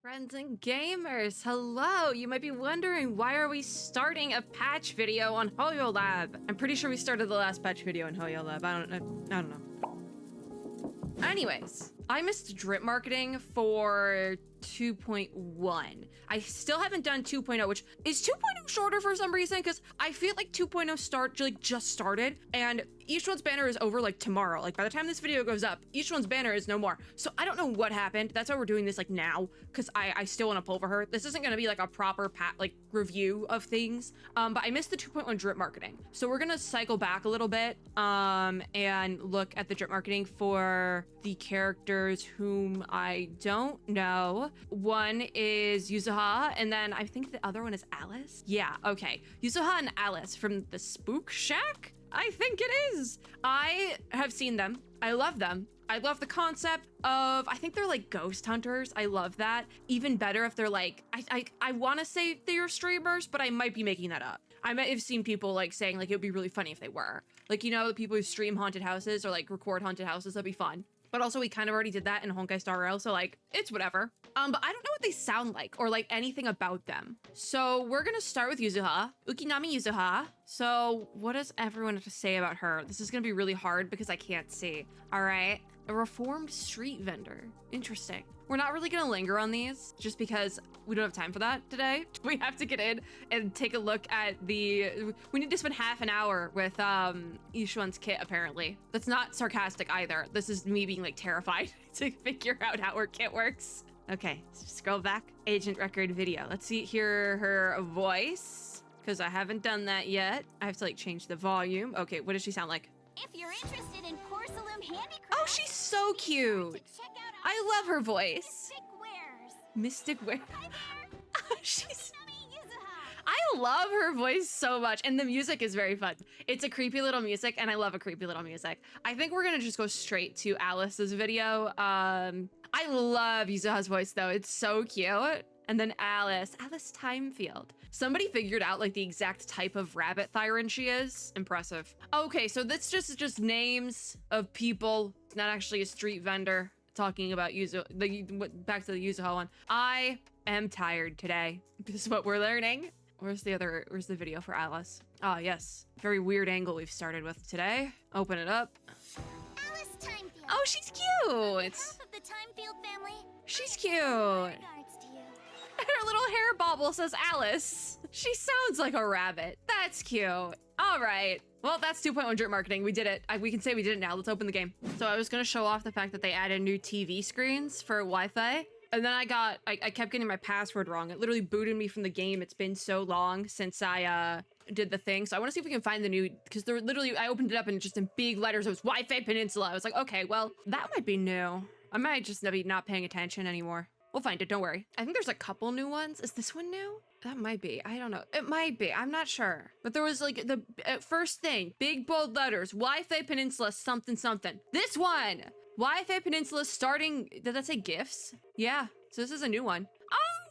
Friends and gamers, hello! You might be wondering, why are we starting a patch video on HoYoLab? I'm pretty sure we started the last patch video on HoYoLab. I don't know. Anyways, I missed drip marketing for 2.1. I still haven't done 2.0, which is 2.0 shorter for some reason, because I feel like 2.0 just started, and Yixuan's banner is over like tomorrow. Like by the time this video goes up, Yixuan's banner is no more. So I don't know what happened. That's why we're doing this like now, because I still want to pull for her. This isn't gonna be like a proper review of things. But I missed the 2.1 drip marketing. So we're gonna cycle back a little bit and look at the drip marketing for the characters whom I don't know. One is Yuzuha, and then I think the other one is Alice. Yeah, okay. Yuzuha and Alice from the Spook Shack? I think it is. I have seen them. I love them. I love the concept of, I think they're like ghost hunters. I love that. Even better if they're like, I want to say they're streamers, but I might be making that up. I might have seen people like saying like, it would be really funny if they were. Like, you know, the people who stream haunted houses or like record haunted houses, that'd be fun. But also we kind of already did that in Honkai Star Rail, so like, it's whatever. But I don't know what they sound like or like anything about them. So we're gonna start with Yuzuha, Ukinami Yuzuha. So what does everyone have to say about her? This is gonna be really hard because I can't see. All right, a reformed street vendor. Interesting. We're not really gonna linger on these just because we don't have time for that today. We have to get in and take a look at we need to spend half an hour with Yixuan's kit apparently. That's not sarcastic either. This is me being like terrified to figure out how her kit works. Okay, scroll back. Agent record video. Let's hear her voice, because I haven't done that yet. I have to like change the volume. Okay, what does she sound like? If you're interested in porcelain handicraft, oh, she's so cute. I love her voice. Mystic Wares. Mystic Wares. Hi there. She's. Yuzuha. I love her voice so much, and the music is very fun. It's a creepy little music, and I love a creepy little music. I think we're gonna just go straight to Alice's video. I love Yuzuha's voice though. It's so cute. And then Alice Timefield. Somebody figured out like the exact type of rabbit Thyron she is. Impressive. Okay, so this is just names of people. It's not actually a street vendor talking about Yuzuha. Back to the Yuzuha one. I am tired today. This is what we're learning. Where's the video for Alice? Oh, yes. Very weird angle we've started with today. Open it up. Alice Timefield. Oh, she's cute. On behalf of the Timefield family, She's cute. regards to you. Her little hair bobble says Alice. She sounds like a rabbit. That's cute. All right. Well, that's 2.1 drip marketing. We did it. We can say we did it now. Let's open the game. So I was going to show off the fact that they added new TV screens for Wi-Fi. And then I kept getting my password wrong. It literally booted me from the game. It's been so long since I did the thing. So I want to see if we can find the new, because they're literally, I opened it up and just in big letters, it was Wi-Fi Peninsula. I was like, okay, well, that might be new. I might just be not paying attention anymore. We'll find it, don't worry. I think there's a couple new ones. Is this one new? That might be, I don't know. It might be, I'm not sure. But there was like the first thing, big bold letters, Wi-Fi Peninsula something something. This one, Wi-Fi Peninsula starting, did that say gifts? Yeah, so this is a new one.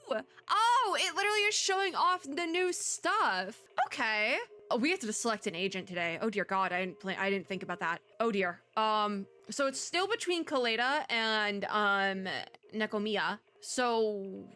Oh, it literally is showing off the new stuff. Okay. Oh, we have to select an agent today. Oh dear God, I didn't think about that. Oh dear. So it's still between Kaleda and Nekomiya. So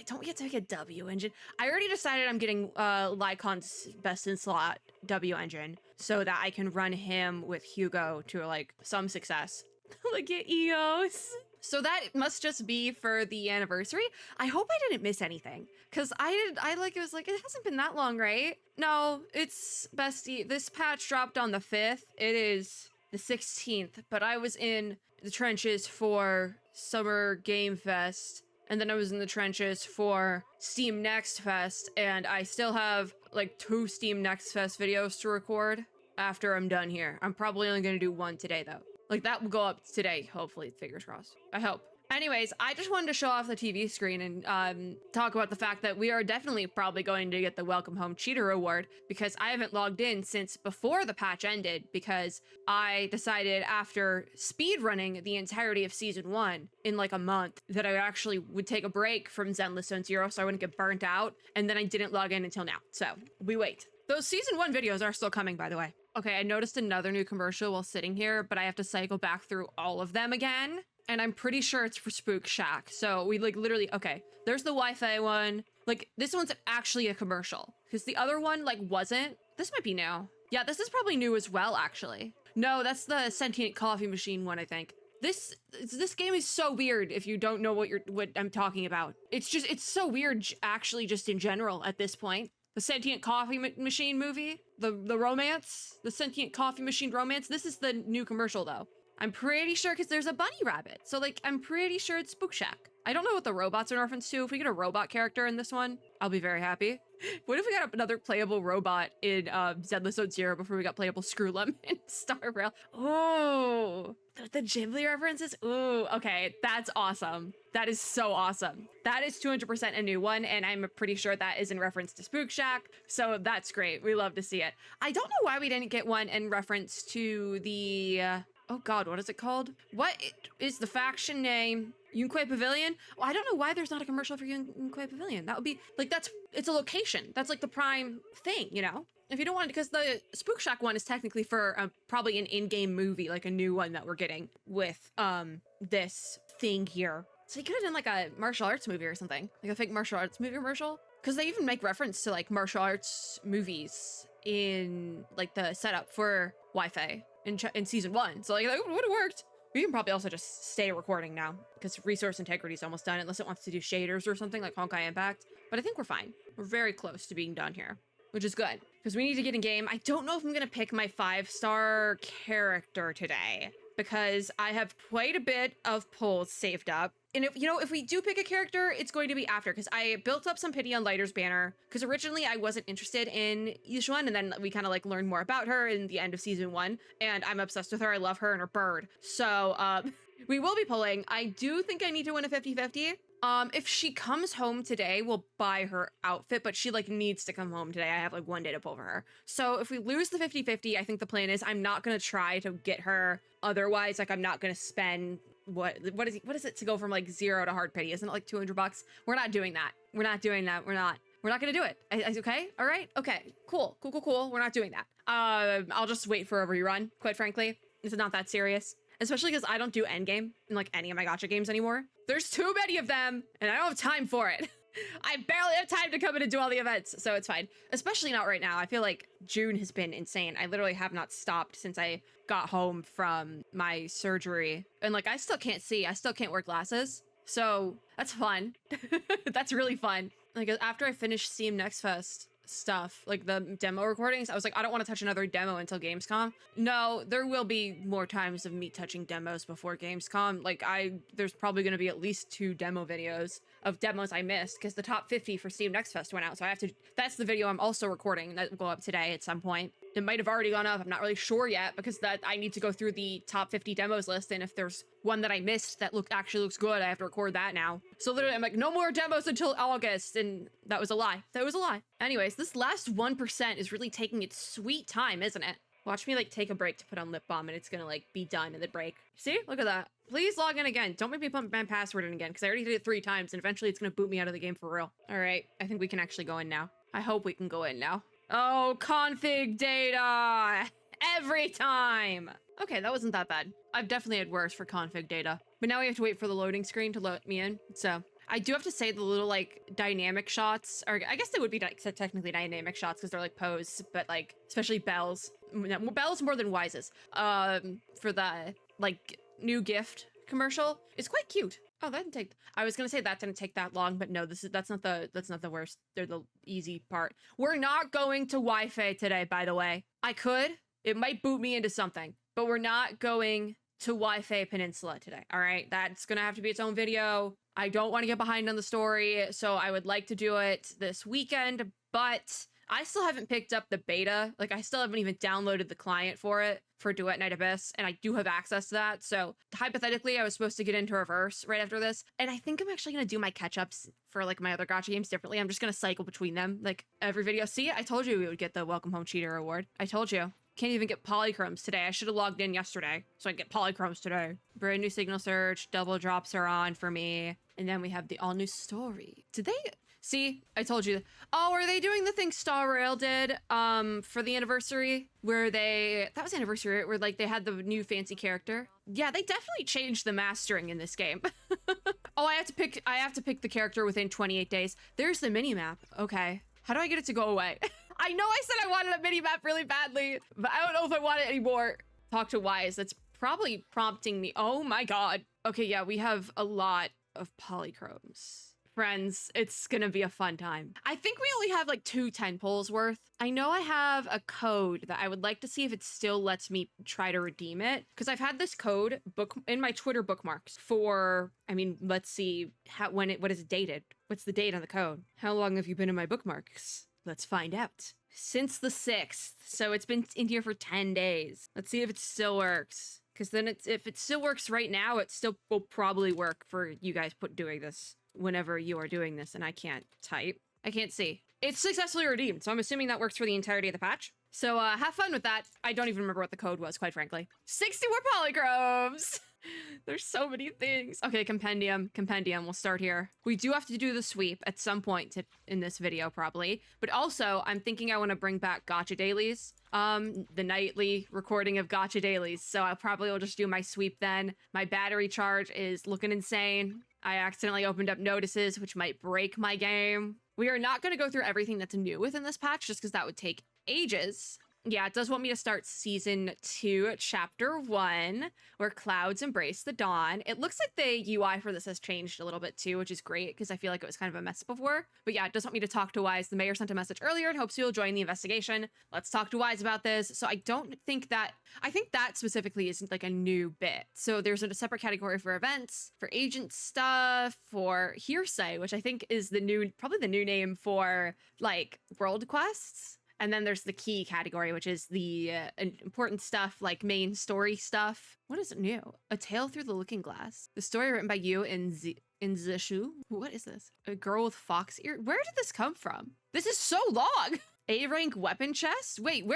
don't we get to make a W engine? I already decided I'm getting Lycon's best in slot W engine so that I can run him with Hugo to like some success. Look at EOS. So that must just be for the anniversary. I hope I didn't miss anything, because it was like, it hasn't been that long, right? No, it's bestie. This patch dropped on the 5th. It is the 16th, but I was in the trenches for Summer Game Fest, and then I was in the trenches for Steam Next Fest, and I still have like 2 Steam Next Fest videos to record after I'm done here. I'm probably only gonna do one today though. Like that will go up today, hopefully, fingers crossed. I hope. Anyways, I just wanted to show off the TV screen and talk about the fact that we are definitely probably going to get the Welcome Home Cheater Award, because I haven't logged in since before the patch ended, because I decided after speed running the entirety of Season 1 in like a month that I actually would take a break from Zenless Zone Zero so I wouldn't get burnt out, and then I didn't log in until now. So we wait. Those Season 1 videos are still coming, by the way. Okay, I noticed another new commercial while sitting here, but I have to cycle back through all of them again. and I'm pretty sure it's for Spook Shack. So we like literally, okay, there's the Wi-Fi one. Like this one's actually a commercial because the other one like wasn't. This might be new. Yeah, this is probably new as well, actually. No, that's the sentient coffee machine one, I think. This game is so weird if you don't know what I'm talking about. It's so weird actually just in general at this point. The sentient coffee machine movie, the romance, the sentient coffee machine romance. This is the new commercial though. I'm pretty sure because there's a bunny rabbit. So like, I'm pretty sure it's Spook Shack. I don't know what the robots are in reference to. If we get a robot character in this one, I'll be very happy. What if we got another playable robot in Zenless Zone Zero before we got playable Screw Lemon and Star Rail? Oh, the Ghibli references? Ooh, okay, that's awesome. That is so awesome. That is 200% a new one, and I'm pretty sure that is in reference to Spook Shack, so that's great. We love to see it. I don't know why we didn't get one in reference to the... oh god, what is it called? What is the faction name? Yunque Pavilion? Well, I don't know why there's not a commercial for Yunque Pavilion. That would be, like, it's a location. That's, like, the prime thing, you know? If you don't want it, because the Spook Shack one is technically for probably an in-game movie, like a new one that we're getting with, this thing here. So you could have done, like, a martial arts movie or something. Like a fake martial arts movie commercial. Because they even make reference to, like, martial arts movies in, like, the setup for Wi-Fi in season 1. So, like, that would have worked. We can probably also just stay recording now because resource integrity is almost done unless it wants to do shaders or something like Honkai Impact. But I think we're fine. We're very close to being done here, which is good because we need to get in game. I don't know if I'm going to pick my 5-star character today because I have quite a bit of polls saved up. And if we do pick a character, it's going to be after, because I built up some pity on Lighter's banner, because originally I wasn't interested in Yixuan, and then we kind of like learned more about her in the end of season 1, and I'm obsessed with her. I love her and her bird. So we will be pulling. I do think I need to win a 50-50. If she comes home today, we'll buy her outfit, but she like needs to come home today. I have like 1 day to pull for her. So if we lose the 50-50, I think the plan is I'm not going to try to get her otherwise. Like I'm not going to spend what is it to go from like 0 to hard pity? Isn't it like $200? We're not doing that. We're not doing that. We're not going to do it. Okay. All right. Okay, cool. We're not doing that. I'll just wait for a rerun. Quite frankly, it's not that serious. Especially because I don't do endgame in like any of my gacha games anymore. There's too many of them and I don't have time for it. I barely have time to come in and do all the events, so it's fine. Especially not right now. I feel like June has been insane. I literally have not stopped since I got home from my surgery. And like, I still can't see. I still can't wear glasses. So that's fun. That's really fun. Like after I finished Steam Next Fest stuff, like the demo recordings, I was like, I don't want to touch another demo until Gamescom. No, there will be more times of me touching demos before Gamescom. Like there's probably going to be at least 2 demo videos of demos I missed because the top 50 for Steam Next Fest went out. So that's the video I'm also recording that will go up today at some point. It might have already gone up. I'm not really sure yet because I need to go through the top 50 demos list. And if there's one that I missed that actually looks good, I have to record that now. So literally I'm like, no more demos until August. And that was a lie. Anyways, this last 1% is really taking its sweet time, isn't it? Watch me like take a break to put on lip balm and it's gonna like be done in the break. See, look at that. Please log in again. Don't make me put my password in again because I already did it 3 times and eventually it's gonna boot me out of the game for real. All right, I think we can actually go in now. I hope we can go in now. Oh, config data every time. Okay, that wasn't that bad. I've definitely had worse for config data, but now we have to wait for the loading screen to let me in. So I do have to say the little like dynamic shots, or I guess they would be technically dynamic shots because they're like pose, but like especially Bells more than Wise's, for the like new gift commercial. It's quite cute. Oh, that didn't take, I was gonna say that didn't take that long, but no, that's not the worst. They're the easy part. We're not going to Wi-Fi today, by the way. It might boot me into something, but we're not going to Wi-Fi Peninsula today. All right, that's gonna have to be its own video. I don't want to get behind on the story, so I would like to do it this weekend, but I still haven't picked up the beta. Like, I still haven't even downloaded the client for it, for Duet Night Abyss, and I do have access to that. So, hypothetically, I was supposed to get into Reverse right after this, and I think I'm actually going to do my catch-ups for, like, my other gacha games differently. I'm just going to cycle between them, like, every video. See, I told you we would get the Welcome Home Cheater award. I told you. Can't even get polychromes today. I should have logged in yesterday so I can get polychromes today. Brand new signal search, double drops are on for me. And then we have the all new story. Did they... See, I told you. Oh, are they doing the thing Star Rail did for the anniversary? Where they... That was anniversary, right? Where like they had the new fancy character. Yeah, they definitely changed the mastering in this game. Oh, I have to pick the character within 28 days. There's the mini-map. Okay. How do I get it to go away? I know I said I wanted a mini-map really badly, but I don't know if I want it anymore. Talk to Wise. That's probably prompting me. Oh my god. Okay, yeah, we have a lot of polychromes. Friends, it's gonna be a fun time. I think we only have like 2 10 pulls worth. I know I have a code that I would like to see if it still lets me try to redeem it. Because I've had this code book in my Twitter bookmarks for, I mean, let's see what is it dated? What's the date on the code? How long have you been in my bookmarks? Let's find out. Since the 6th. So it's been in here for 10 days. Let's see if it still works. Because then if it still works right now, it still will probably work for you guys doing this whenever you are doing this, and I can't type. I can't see. It's successfully redeemed, so I'm assuming that works for the entirety of the patch. So have fun with that. I don't even remember what the code was, quite frankly. 60 more polychromes! There's so many things. Okay, compendium. We'll start here. We do have to do the sweep at some point in this video, probably. But also, I'm thinking I want to bring back gacha dailies. The nightly recording of gacha dailies. So I probably will just do my sweep then. My battery charge is looking insane. I accidentally opened up notices, which might break my game. We are not going to go through everything that's new within this patch, just because that would take ages. Yeah, it does want me to start Season 2, Chapter 1, where clouds embrace the dawn. It looks like the UI for this has changed a little bit too, which is great, because I feel like it was kind of a mess before. But yeah, it does want me to talk to Wise. The mayor sent a message earlier and hopes you'll join the investigation. Let's talk to Wise about this. So I don't think that... I think that specifically isn't like a new bit. So there's a separate category for events, for agent stuff, for hearsay, which I think is probably the new name for like world quests. And then there's the key category, which is the important stuff, like main story stuff. What is new? A Tale Through the Looking Glass. The story written by you in Zishu. What is this? A girl with fox ear? Where did this come from? This is so long. A-rank weapon chest? Wait,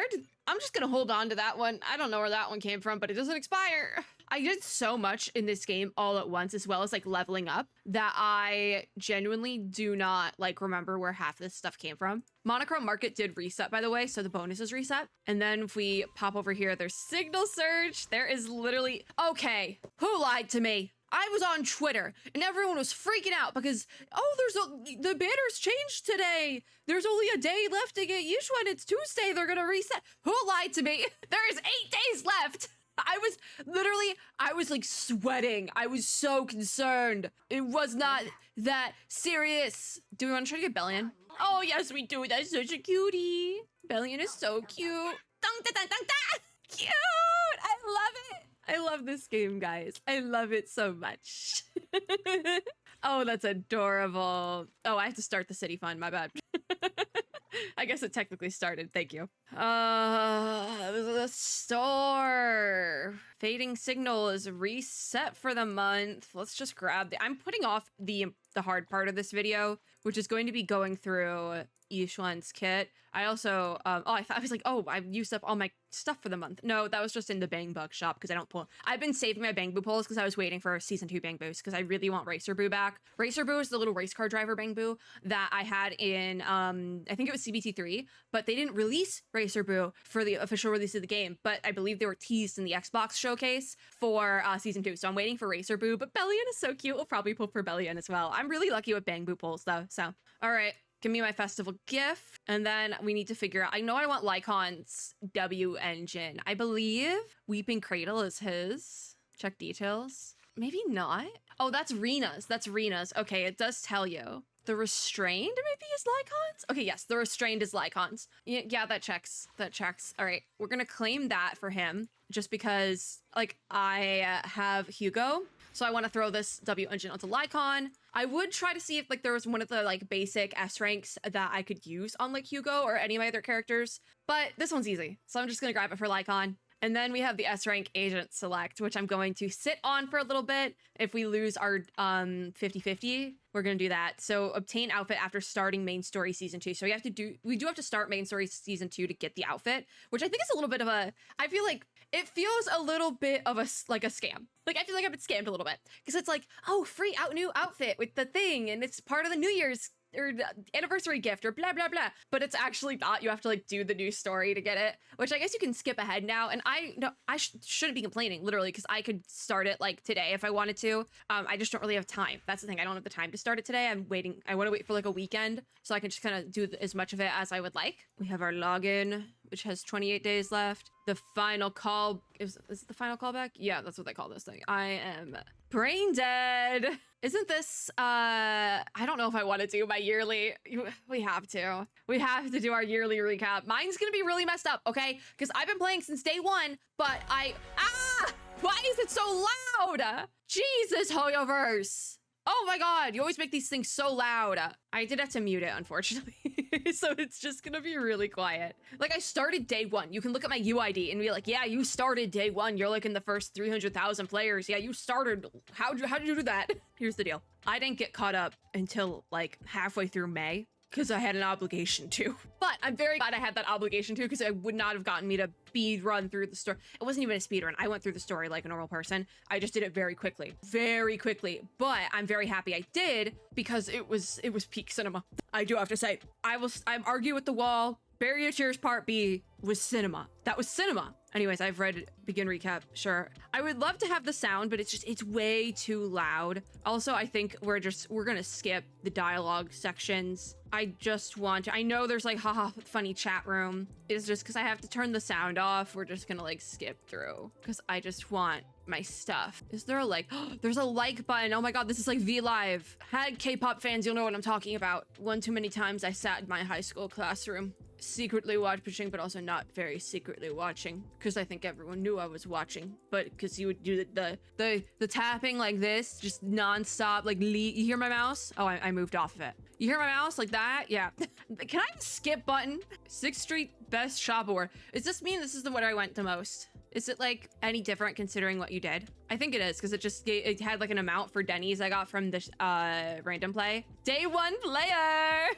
I'm just gonna hold on to that one. I don't know where that one came from, but it doesn't expire. I did so much in this game all at once, as well as like leveling up, that I genuinely do not like remember where half this stuff came from. Monochrome Market did reset, by the way, so the bonus is reset. And then if we pop over here, there's signal search. There is literally... Okay, who lied to me? I was on Twitter and everyone was freaking out because, the banners changed today. There's only a day left to get Yixuan. It's Tuesday. They're gonna reset. Who lied to me? There is 8 days left. I was like sweating. I was so concerned. It was not that serious. Do we want to try to get Bellion? Oh, yes, we do. That's such a cutie. Bellion is so cute. Dun, dun, dun, dun, dun. Cute. I love it. I love this game, guys. I love it so much. Oh, that's adorable. Oh, I have to start the city fund. My bad. I guess it technically started. Thank you. The store. Fading signal is reset for the month. Let's just grab I'm putting off the hard part of this video, which is going to be going through Yixuan's kit. I also, I was like, oh, I've used up all my stuff for the month. No, that was just in the Bang Bug shop because I don't pull. I've been saving my Bang Boo pulls because I was waiting for Season 2 Bang Boos because I really want Racer Boo back. Racer Boo is the little race car driver Bang Boo that I had in, I think it was CBT3, but they didn't release Racer Boo for the official release of the game, but I believe they were teased in the Xbox showcase for Season 2, so I'm waiting for Racer Boo, but Bellion is so cute. We'll probably pull for Bellion as well. I'm really lucky with Bang Boo pulls though, so. All right. Give me my festival gift, and then we need to figure out... I know I want Lycon's W engine. I believe Weeping Cradle is his. Check details. Maybe not. Oh, that's Rena's. That's Rena's. Okay, it does tell you. The Restrained maybe is Lycon's? Okay, yes, the Restrained is Lycon's. Yeah, that checks. That checks. All right, we're gonna claim that for him just because, like, I have Hugo. So I want to throw this W engine onto Lycon. I would try to see if like there was one of the like basic S ranks that I could use on like Hugo or any of my other characters, but this one's easy. So I'm just gonna grab it for Lycon. And then we have the S rank agent select, which I'm going to sit on for a little bit. If we lose our 50-50, we're going to do that. So obtain outfit after starting main story season 2. So we do have to start main story season 2 to get the outfit, which I think is a little bit of I feel like it feels a little bit of a scam. Like, I feel like I've been scammed a little bit because it's like, oh, free new outfit with the thing. And it's part of the New Year's or anniversary gift or blah, blah, blah. But it's actually not. You have to like do the new story to get it, which I guess you can skip ahead now. And I shouldn't be complaining literally because I could start it like today if I wanted to. I just don't really have time. That's the thing. I don't have the time to start it today. I want to wait for like a weekend so I can just kind of do as much of it as I would like. We have our login, which has 28 days left. The final call is it the final callback? Yeah, that's what they call this thing. I am brain dead. Isn't this I don't know if I want to do my yearly. We have to do our yearly recap. Mine's gonna be really messed up, okay? Because I've been playing since day one, but why is it so loud? Jesus, HoYoverse. Oh my god, you always make these things so loud. I did have to mute it, unfortunately. So it's just gonna be really quiet. Like, I started day one. You can look at my UID and be like, yeah, you started day one. You're like in the first 300,000 players. Yeah, you started. How did you do that? Here's the deal. I didn't get caught up until like halfway through May because I had an obligation to. But I'm very glad I had that obligation to because it would not have gotten me to speed run through the story. It wasn't even a speed run. I went through the story like a normal person. I just did it very quickly. But I'm very happy I did because it was peak cinema. I do have to say, I'm argue with the wall. Barrier of Tears Part B was cinema. That was cinema. Anyways, I've read begin recap. Sure. I would love to have the sound, but it's way too loud. Also, I think we're gonna skip the dialogue sections. I know there's like haha funny chat room. It's just because I have to turn the sound off. We're just gonna like skip through because I just want my stuff. Is there a like? There's a like button. Oh my god, this is like V Live. Had K-pop fans, you'll know what I'm talking about. One too many times I sat in my high school classroom, secretly watching, but also not very secretly watching, because I think everyone knew I was watching. But because you would do the tapping like this, just nonstop. Like, you hear my mouse? Oh, I moved off of it. You hear my mouse like that? Yeah. Can I have a skip button? 6th Street Best Shop Award. Does this mean this is the what I went the most? Is it like any different considering what you did? I think it is because it had like an amount for Denny's I got from this random play. Day one player.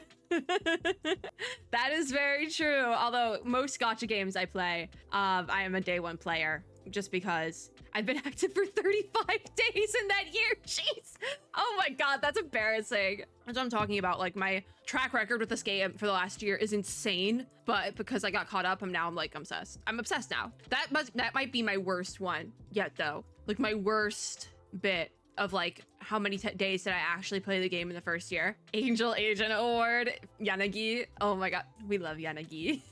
That is very true. Although most gacha games I play, I am a day one player just because I've been active for 35 days in that year. Jeez. Oh my god, that's embarrassing. That's what I'm talking about. Like, my track record with this game for the last year is insane, but because I got caught up, I'm obsessed. I'm obsessed now. That might be my worst one yet, though. Like, my worst bit of like how many days did I actually play the game in the first year. Angel Agent Award, Yanagi. Oh my god, we love Yanagi.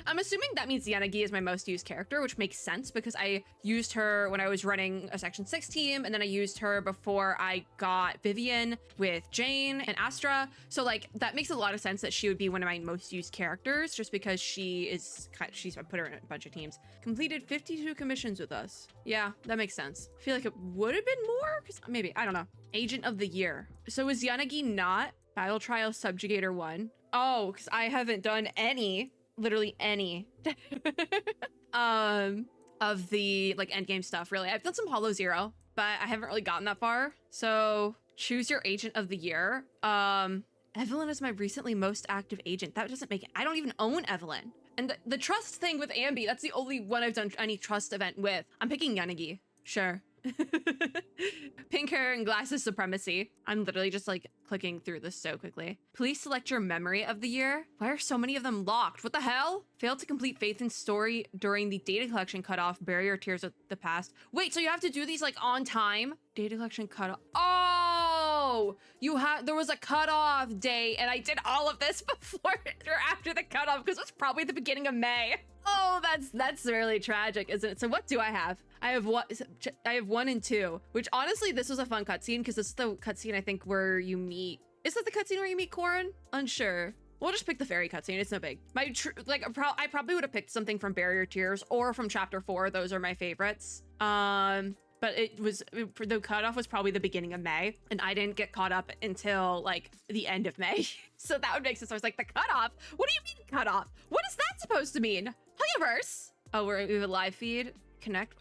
I'm assuming that means Yanagi is my most used character, which makes sense because I used her when I was running a Section 6 team, and then I used her before I got Vivian with Jane and Astra. So like that makes a lot of sense that she would be one of my most used characters just because I put her in a bunch of teams. Completed 52 commissions with us. Yeah, that makes sense. I feel like it would have been more, because maybe, I don't know. Agent of the Year. So is Yanagi not Battle Trial Subjugator 1? Oh, because I haven't done any, literally any, of the like endgame stuff, really. I've done some HoLoZero, but I haven't really gotten that far. So choose your Agent of the Year. Evelyn is my recently most active agent. That doesn't make it. I don't even own Evelyn. And the trust thing with Ambi, that's the only one I've done any trust event with. I'm picking Yanagi. Sure. Pink hair and glasses supremacy. I'm literally just like clicking through this so quickly. Please select your memory of the year. Why are so many of them locked? What the hell? Failed to complete Faith and Story during the data collection cutoff. Barrier Tears of the Past. Wait, so you have to do these like on time? Data collection cutoff. Oh, there was a cutoff date, and I did all of this before or after the cutoff because it was probably the beginning of May. Oh, that's really tragic, isn't it? So what do I have? I have 1 and 2, which honestly, this was a fun cutscene because this is the cutscene I think where you meet. Is that the cutscene where you meet Corin? Unsure. We'll just pick the fairy cutscene. It's no big. I probably would have picked something from Barrier Tears or from Chapter 4. Those are my favorites. But the cutoff was probably the beginning of May, and I didn't get caught up until like the end of May. So that would make sense. I was like, the cutoff? What do you mean cutoff? What is that supposed to mean? HoYoverse? Oh, we have a live feed. Connect.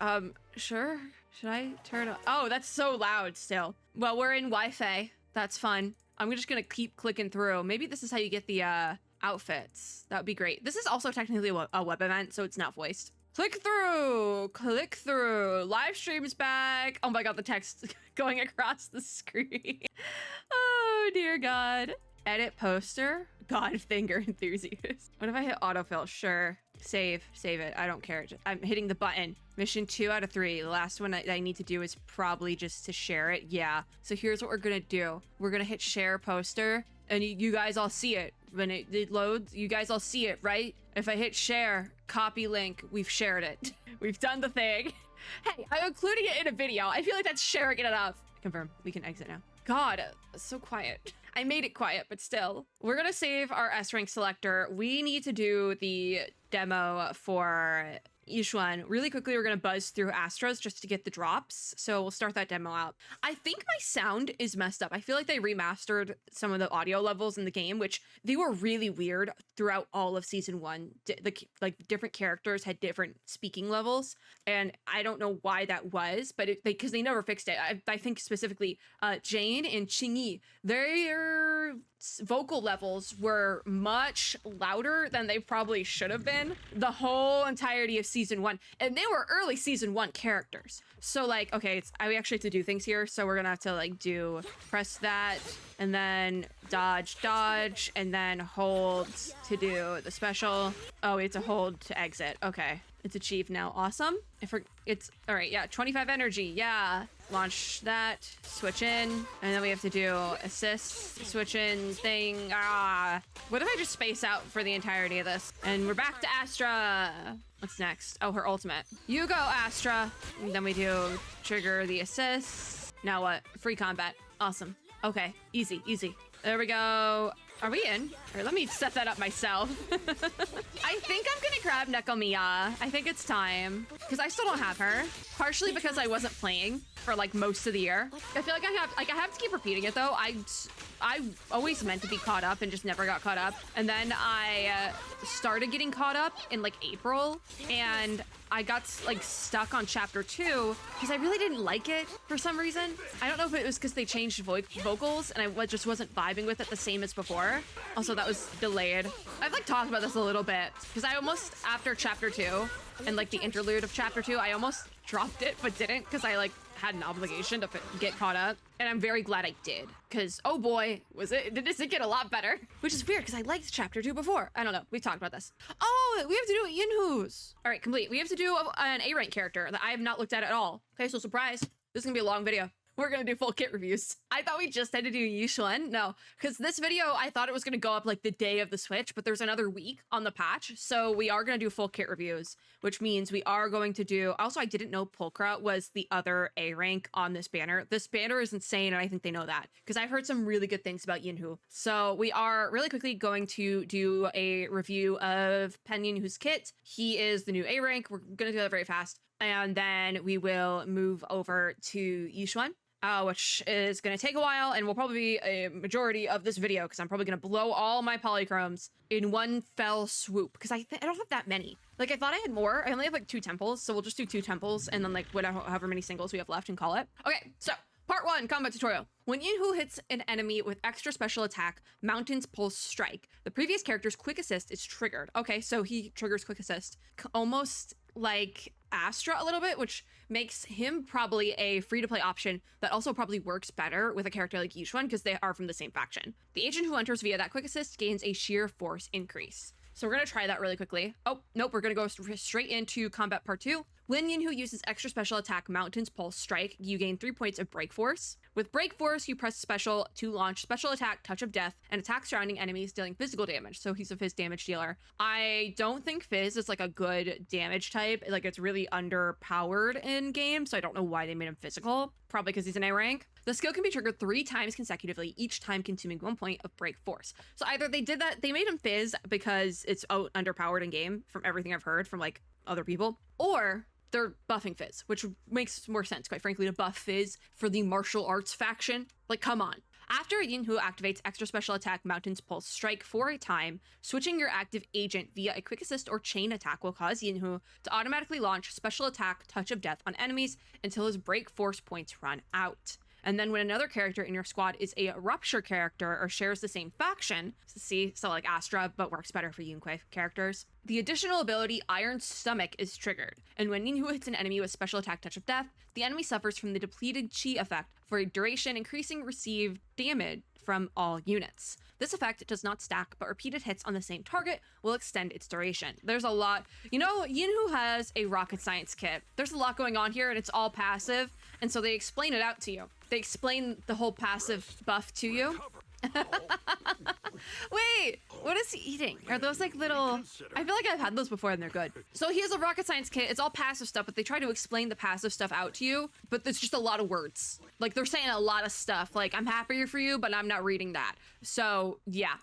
Sure. Should I turn on? Oh, that's so loud still. Well, we're in Wi-Fi. That's fun. I'm just gonna keep clicking through. Maybe this is how you get the outfits. That would be great. This is also technically a web event, so it's not voiced. Click through. Click through. Live stream's back. Oh my god, the text going across the screen. Oh dear god. Edit poster. God finger enthusiast. What if I hit autofill? Sure. Save it. I don't care. I'm hitting the button. Mission 2 out of 3. The last one I need to do is probably just to share it. Yeah. So here's what we're gonna do. We're gonna hit share poster, and you guys all see it. When it loads, you guys all see it, right? If I hit share, copy link, we've shared it. We've done the thing. Hey, I'm including it in a video. I feel like that's sharing it enough. Confirm. We can exit now. God, it's so quiet. I made it quiet, but still. We're gonna save our S rank selector. We need to do the demo for Yixuan. Really quickly, we're gonna buzz through Astras just to get the drops. So we'll start that demo out. I think my sound is messed up. I feel like they remastered some of the audio levels in the game, which they were really weird throughout all of season 1. Like different characters had different speaking levels, and I don't know why that was, but because they never fixed it. I think specifically Jane and Qingyi, their vocal levels were much louder than they probably should have been the whole entirety of season 1, and they were early season 1 characters. So like, okay, we actually have to do things here, so we're gonna have to like press that and then dodge, and then hold to do the special. Oh, it's a hold to exit. Okay, it's achieved now. Awesome. It's all right. Yeah, 25 energy. Yeah, launch that, switch in, and then we have to do assist, switch in thing. What if I just space out for the entirety of this? And we're back to Astra. What's next? Oh, her ultimate. You go, Astra. And then we do trigger the assist. Now what? Free combat. Awesome. Okay, easy. There we go. Are we in? All right, let me set that up myself. I think I'm gonna grab Nekomiya. I think it's time, because I still don't have her. Partially because I wasn't playing for like most of the year. I feel like I have to keep repeating it though. I always meant to be caught up and just never got caught up. And then I started getting caught up in like April, and I got like stuck on chapter 2 because I really didn't like it for some reason. I don't know if it was because they changed vocals and I just wasn't vibing with it the same as before. Also, that was delayed. I've like talked about this a little bit because I almost, after chapter 2 and like the interlude of chapter 2, I almost dropped it but didn't because I like had an obligation to get caught up, and I'm very glad I did, because oh boy, did it get a lot better, which is weird because I liked chapter 2 before. I don't know, we talked about this. Oh, we have to do it Yinhu's. All right, complete. We have to do an A rank character that I have not looked at all. Okay, so surprise, this is gonna be a long video. We're gonna do full kit reviews. I thought we just had to do Yixuan. No, because this video, I thought it was gonna go up like the day of the Switch, but there's another week on the patch. So we are gonna do full kit reviews, which means we are going to do, also I didn't know Pulchra was the other A rank on this banner. This banner is insane, and I think they know that, because I've heard some really good things about Yinhu. So we are really quickly going to do a review of Pen Yinhu's kit. He is the new A rank. We're gonna do that very fast. And then we will move over to Yixuan, which is going to take a while and will probably be a majority of this video because I'm probably going to blow all my polychromes in one fell swoop because I don't have that many. Like, I thought I had more. I only have like 2 temples, so we'll just do 2 temples and then like however many singles we have left and call it. Okay, so part 1, combat tutorial. When Yinhu hits an enemy with extra special attack, Mountain's Pulse Strike, the previous character's quick assist is triggered. Okay, so he triggers quick assist. Almost like Astra a little bit, which makes him probably a free-to-play option that also probably works better with a character like Yixuan because they are from the same faction. The agent who enters via that quick assist gains a sheer force increase. So we're going to try that really quickly. Oh, nope, we're going to go straight into combat part 2. When Yinhu uses extra special attack Mountain's Pulse Strike, you gain 3 points of Break Force. With Break Force, you press special to launch special attack Touch of Death and attack surrounding enemies, dealing physical damage. So he's a Fizz damage dealer. I don't think Fizz is like a good damage type. Like, it's really underpowered in game, so I don't know why they made him physical. Probably because he's an A rank. The skill can be triggered 3 times consecutively, each time consuming 1 point of Break Force. So either they did that, they made him Fizz because it's underpowered in game, from everything I've heard from like other people, or they're buffing Fizz, which makes more sense, quite frankly, to buff Fizz for the martial arts faction. Like, come on. After Yinhu activates extra special attack Mountain's Pulse Strike for a time, switching your active agent via a quick assist or chain attack will cause Yinhu to automatically launch special attack Touch of Death on enemies until his break force points run out. And then when another character in your squad is a Rupture character or shares the same faction, so like Astra, but works better for Yunque characters, the additional ability Iron Stomach is triggered. And when Yinhu hits an enemy with special attack Touch of Death, the enemy suffers from the depleted chi effect for a duration, increasing received damage from all units. This effect does not stack, but repeated hits on the same target will extend its duration. There's a lot. You know, Yinhu has a rocket science kit. There's a lot going on here, and it's all passive, and so they explain it out to you. They explain the whole passive buff to you. Wait, what is he eating? Are those like little... I feel like I've had those before and they're good. So he has a rocket science kit. It's all passive stuff, but they try to explain the passive stuff out to you, but it's just a lot of words. Like they're saying a lot of stuff. Like, I'm happier for you, but I'm not reading that. So yeah.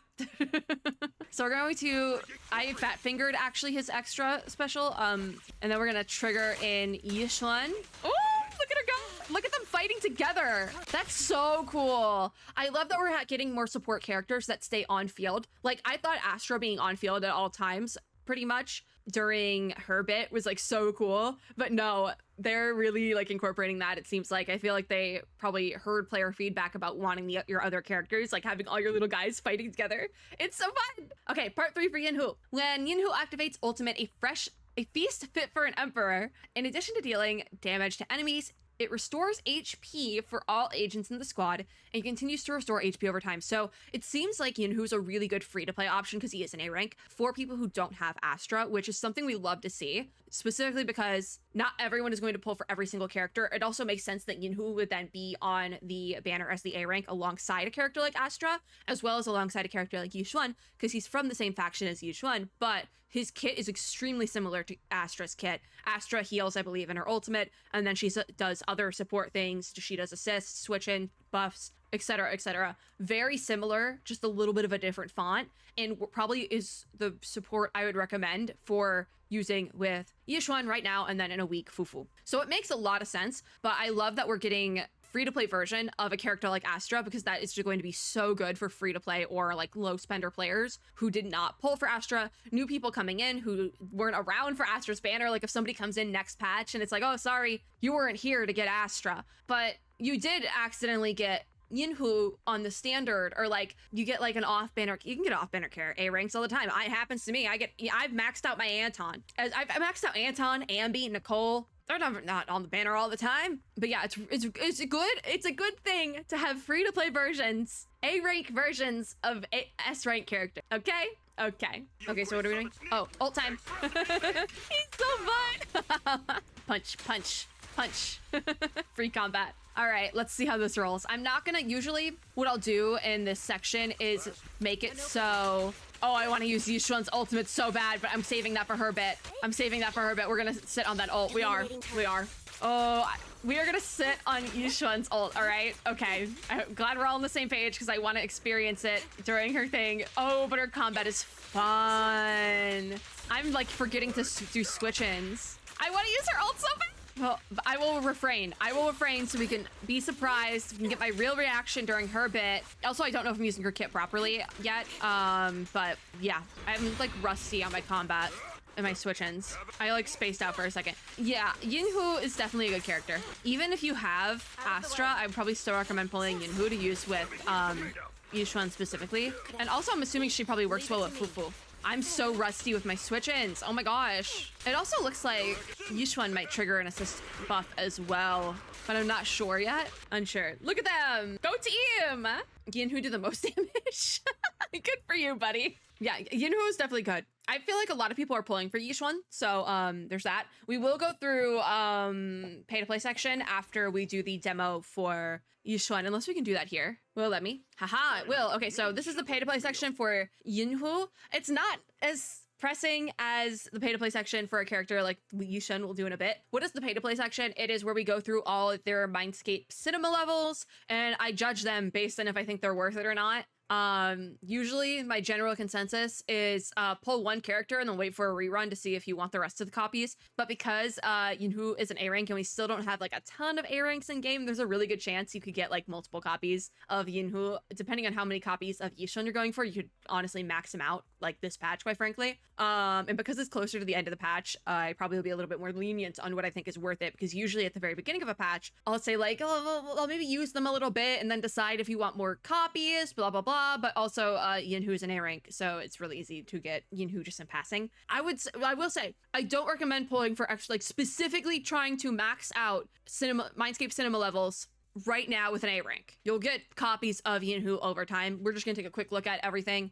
So we're going to... I fat fingered actually his extra special. And then we're gonna trigger in Yixuan. Oh, look at her go! Look at them fighting together. That's so cool. I love that we're getting more support characters that stay on field. Like, I thought Astra being on field at all times pretty much during her bit was like so cool, but no, they're really like incorporating that. It seems like I feel like they probably heard player feedback about wanting your other characters, like having all your little guys fighting together. It's so fun. Okay, part 3 for Yinhu. When Yinhu activates ultimate a feast fit for an emperor, in addition to dealing damage to enemies, it restores HP for all agents in the squad and continues to restore HP over time. So it seems like Yinhu's a really good free-to-play option because he is an A rank for people who don't have Astra, which is something we love to see, specifically because not everyone is going to pull for every single character. It also makes sense that Yinhu would then be on the banner as the A rank alongside a character like Astra, as well as alongside a character like Yixuan, because he's from the same faction as Yixuan, but his kit is extremely similar to Astra's kit. Astra heals, I believe, in her ultimate, and then she does other support things. She does assists, switch in, buffs, etc., etc. Very similar, just a little bit of a different font, and probably is the support I would recommend for using with Yixuan right now, and then in a week, Fufu. So it makes a lot of sense, but I love that we're getting free-to-play version of a character like Astra, because that is just going to be so good for free-to-play or like low spender players who did not pull for Astra, new people coming in who weren't around for Astra's banner. Like if somebody comes in next patch and it's like, oh, sorry, you weren't here to get Astra, but you did accidentally get Yinhu on the standard, or like you get like an off-banner, you can get off-banner A ranks all the time. It happens to me. I've maxed out my Anton. I've maxed out Anton, Ambi, Nicole. They're not on the banner all the time, but yeah, it's a good thing to have free-to-play versions, A rank versions of S rank character. Okay, so what are we doing? Oh, ult time. He's so fun. Punch, punch, punch. Free combat. All right, let's see how this rolls. I'm not gonna, usually what I'll do in this section is make it so, oh, I want to use Yixuan's ultimate so bad, but I'm saving that for her bit. We're gonna sit on that ult. We are. Oh, we are gonna sit on Yixuan's ult, all right? Okay, I'm glad we're all on the same page because I want to experience it during her thing. Oh, but her combat is fun. I'm like forgetting to do switch-ins. I want to use her ult so bad. Well, I will refrain so we can be surprised. We can get my real reaction during her bit. Also, I don't know if I'm using her kit properly yet. But yeah, I'm like rusty on my combat and my switch-ins. I like spaced out for a second. Yeah, Yinhu is definitely a good character. Even if you have Astra, I would probably still recommend pulling Yinhu to use with Yixuan specifically. And also, I'm assuming she probably works well with Fufu. I'm so rusty with my switch-ins. Oh my gosh. It also looks like Yixuan might trigger an assist buff as well, but I'm not sure yet. Unsure. Look at them. Go team. Yinhu did the most damage. Good for you, buddy. Yeah, Yinhu is definitely good. I feel like a lot of people are pulling for Yixuan, so there's that. We will go through pay-to-play section after we do the demo for Yixuan, unless we can do that here. Will it let me? Haha, it will. Okay, so this is the pay-to-play section for Yinhu. It's not as pressing as the pay-to-play section for a character like Yixuan will do in a bit. What is the pay-to-play section? It is where we go through all of their Mindscape cinema levels, and I judge them based on if I think they're worth it or not. Usually my general consensus is pull one character and then wait for a rerun to see if you want the rest of the copies. But because Yinhu is an A rank and we still don't have like a ton of A ranks in game, there's a really good chance you could get like multiple copies of Yinhu. Depending on how many copies of Yixuan you're going for, you could honestly max him out like this patch, quite frankly. And because it's closer to the end of the patch, I probably will be a little bit more lenient on what I think is worth it, because usually at the very beginning of a patch, I'll say like, oh, I'll maybe use them a little bit and then decide if you want more copies, blah, blah, blah. But also Yinhu is an A rank, so it's really easy to get Yinhu just in passing. I will say, I don't recommend pulling for actually like specifically trying to max out Mindscape Cinema levels right now with an A rank. You'll get copies of Yinhu over time. We're just gonna take a quick look at everything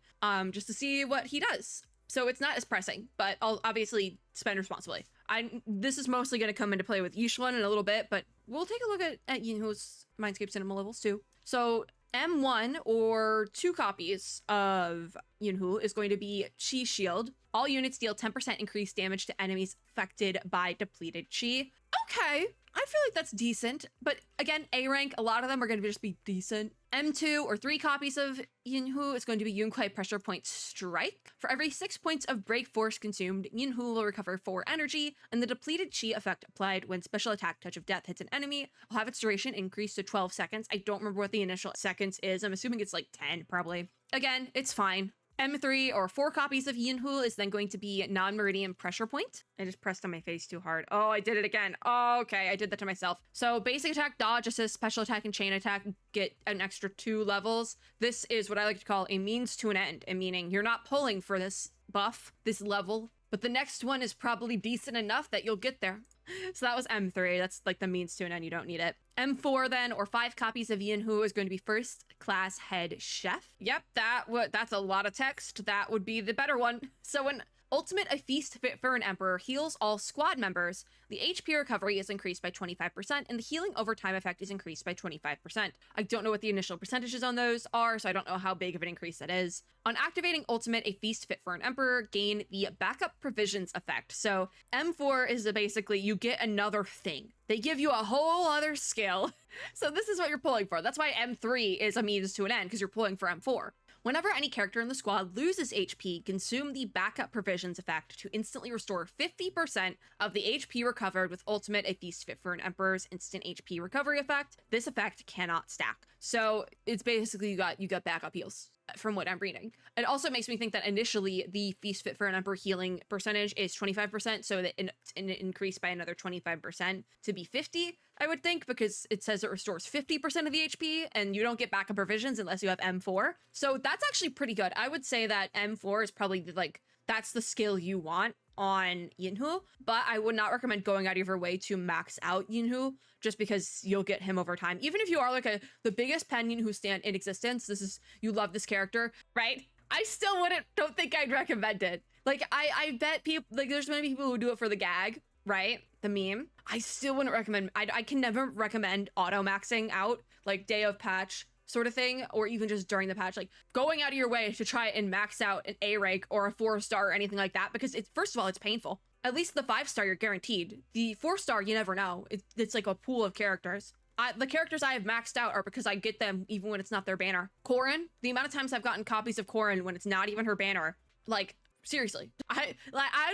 just to see what he does. So it's not as pressing, but I'll obviously spend responsibly. This is mostly gonna come into play with Yixuan in a little bit, but we'll take a look at Yinhu's Mindscape Cinema levels too. So M1 or 2 copies of Yinhu is going to be Chi Shield. All units deal 10% increased damage to enemies affected by depleted Chi. Okay, I feel like that's decent, but again, A rank, a lot of them are going to just be decent. M2 or 3 copies of Yinhu is going to be Yunkai Pressure Point Strike. For every 6 points of Break Force consumed, Yinhu will recover 4 energy, and the depleted Chi effect applied when Special Attack Touch of Death hits an enemy will have its duration increased to 12 seconds. I don't remember what the initial seconds is. I'm assuming it's like 10, probably. Again, it's fine. M3 or 4 copies of Yinhu is then going to be non-meridian pressure point. I just pressed on my face too hard. Oh, I did it again. Oh, okay, I did that to myself. So basic attack, dodge, assist, special attack, and chain attack get an extra 2 levels. This is what I like to call a means to an end, and meaning you're not pulling for this buff, this level, but the next one is probably decent enough that you'll get there. So that was M3. That's like the means to an end. You don't need it. M4 then, or 5 copies of Yinhu is going to be first class head chef. Yep, that's a lot of text. That would be the better one. So when Ultimate A Feast Fit for an Emperor heals all squad members, the HP recovery is increased by 25%, and the healing over time effect is increased by 25%. I don't know what the initial percentages on those are, so I don't know how big of an increase that is. On activating Ultimate A Feast Fit for an Emperor, gain the Backup Provisions effect. So M4 is basically you get another thing. They give you a whole other skill. So this is what you're pulling for. That's why M3 is a means to an end, because you're pulling for M4. Whenever any character in the squad loses HP, consume the Backup Provisions effect to instantly restore 50% of the HP recovered with Ultimate A Feast Fit for an Emperor's instant HP recovery effect. This effect cannot stack. So it's basically you got backup heals from what I'm reading. It also makes me think that initially the Feast Fit for an Emperor healing percentage is 25%, so that it increased by another 25% to be 50, I would think, because it says it restores 50% of the HP, and you don't get backup provisions unless you have M4. So that's actually pretty good. I would say that M4 is probably that's the skill you want on Yinhu, but I would not recommend going out of your way to max out Yinhu just because you'll get him over time. Even if you are like the biggest pen Yinhu stand in existence, you love this character, right? I still don't think I'd recommend it. Like I bet people, like there's many people who do it for the gag, right? The meme. I still wouldn't recommend, I can never recommend auto maxing out like day of patch sort of thing, or even just during the patch, like going out of your way to try and max out an A rank or a 4-star or anything like that, because it's, first of all, it's painful. At least the 5-star you're guaranteed. The 4-star you never know. It's like a pool of characters. The characters I have maxed out are because I get them even when it's not their banner. Corrin, the amount of times I've gotten copies of Corrin when it's not even her banner, like seriously, I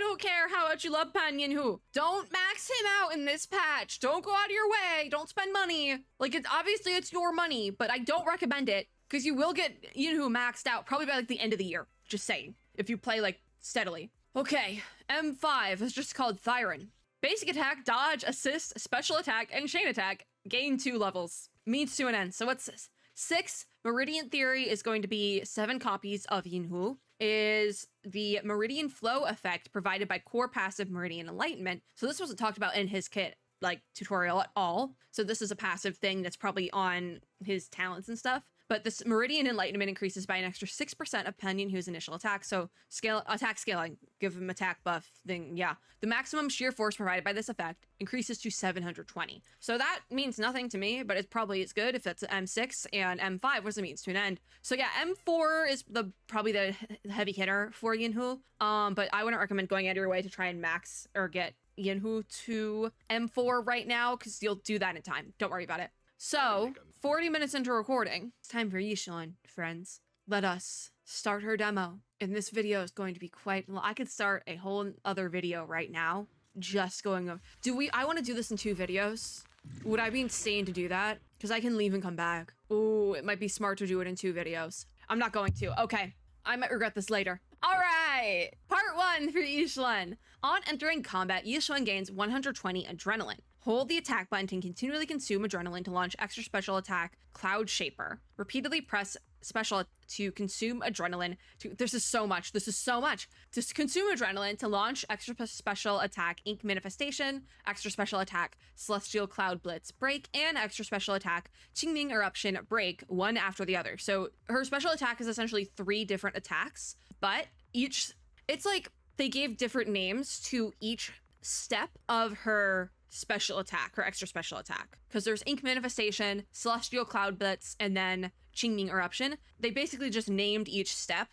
don't care how much you love Pan Yinhu. Don't max him out in this patch. Don't go out of your way. Don't spend money. Like, obviously it's your money, but I don't recommend it because you will get Yinhu maxed out probably by like the end of the year. Just saying, if you play like steadily. Okay, M5 is just called Thyron. Basic attack, dodge, assist, special attack, and chain attack gain 2 levels. Means to an end. So what's this? 6, Meridian Theory is going to be 7 copies of Yinhu. Is the Meridian Flow effect provided by core passive Meridian Enlightenment. So this wasn't talked about in his kit, like, tutorial at all. So this is a passive thing that's probably on his talents and stuff. But this Meridian Enlightenment increases by an extra 6% of Pan Yinhu's initial attack. So attack scaling, give him attack buff thing, yeah. The maximum sheer force provided by this effect increases to 720. So that means nothing to me, but it probably is good if it's M6, and M5 was a means to an end. So yeah, M4 is probably the heavy hitter for Yinhu. But I wouldn't recommend going out of your way to try and max or get Yinhu to M4 right now, because you'll do that in time. Don't worry about it. So, 40 minutes into recording, it's time for Yixuan, friends. let us start her demo. And this video is going to be quite, I could start a whole other video right now just going over. I want to do this in 2 videos. Would I be insane to do that? Because I can leave and come back. Ooh, it might be smart to do it in 2 videos. I'm not going to. Okay. I might regret this later. All right. Part 1 for Yixuan. On entering combat, Yixuan gains 120 adrenaline. Hold the attack button to continually consume adrenaline to launch extra special attack, Cloud Shaper. Repeatedly press special to consume adrenaline. This is so much. To consume adrenaline to launch extra special attack, Ink Manifestation, extra special attack, Celestial Cloud Blitz Break, and extra special attack, Qingming Eruption Break, one after the other. So her special attack is essentially 3 different attacks, but it's like they gave different names to each step of her special attack, her extra special attack. Because there's Ink Manifestation, Celestial Cloud Blitz, and then Qingming Eruption. They basically just named each step,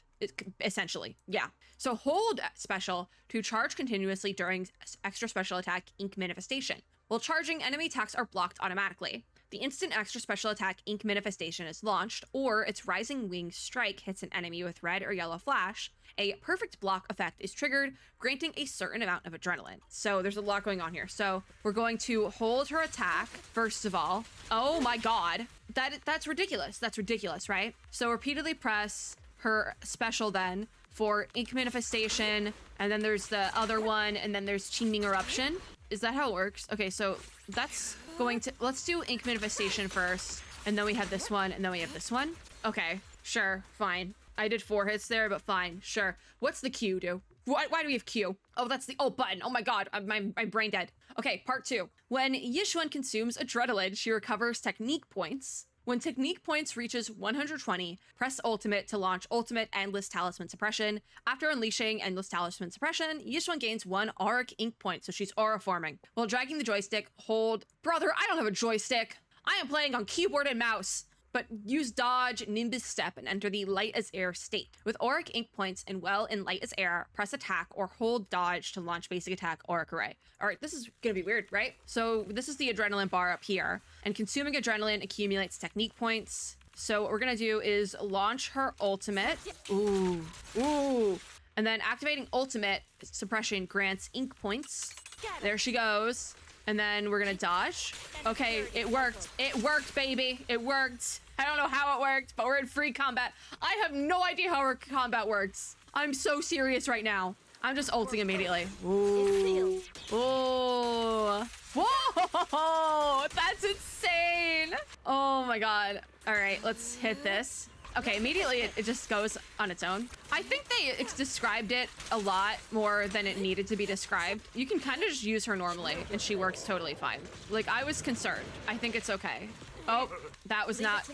essentially. Yeah. So hold special to charge continuously during extra special attack, Ink Manifestation. While charging, enemy attacks are blocked automatically. The instant extra special attack, Ink Manifestation, is launched, or its Rising Wing Strike hits an enemy with red or yellow flash, a perfect block effect is triggered, granting a certain amount of adrenaline. So there's a lot going on here. So we're going to hold her attack, first of all. Oh my god. That's ridiculous. That's ridiculous, right? So repeatedly press her special then for Ink Manifestation, and then there's the other one, and then there's Qingming Eruption. Is that how it works? Okay, so that's going to, let's do Ink Manifestation first, and then we have this one, and then we have this one. Okay, sure, fine. I did 4 hits there, but fine, sure. What's the Q do? Why do we have Q? Oh, that's the button. Oh my god, my brain dead. Okay, part 2. When Yixuan consumes adrenaline, she recovers technique points. When technique points reaches 120, press ultimate to launch ultimate Endless Talisman Suppression. After unleashing Endless Talisman Suppression, Yixuan gains 1 auric ink point, so she's aura forming. While dragging the joystick, hold... Brother, I don't have a joystick! I am playing on keyboard and mouse! But use dodge, Nimbus Step, and enter the light as air state. With auric ink points and well in light as air, press attack or hold dodge to launch basic attack auric array. All right, this is gonna be weird, right? So this is the adrenaline bar up here, and consuming adrenaline accumulates technique points. So what we're gonna do is launch her ultimate. Ooh. And then activating ultimate suppression grants ink points. There she goes. And then we're gonna dodge. Okay, it worked. It worked, baby. It worked. I don't know how it worked, but we're in free combat. I have no idea how our combat works. I'm so serious right now. I'm just ulting immediately. Ooh. Ooh. Whoa! That's insane! Oh my god. All right, let's hit this. Okay, immediately it just goes on its own. I think they described it a lot more than it needed to be described. You can kind of just use her normally and she works totally fine. Like, I was concerned. I think it's okay. Oh, that was not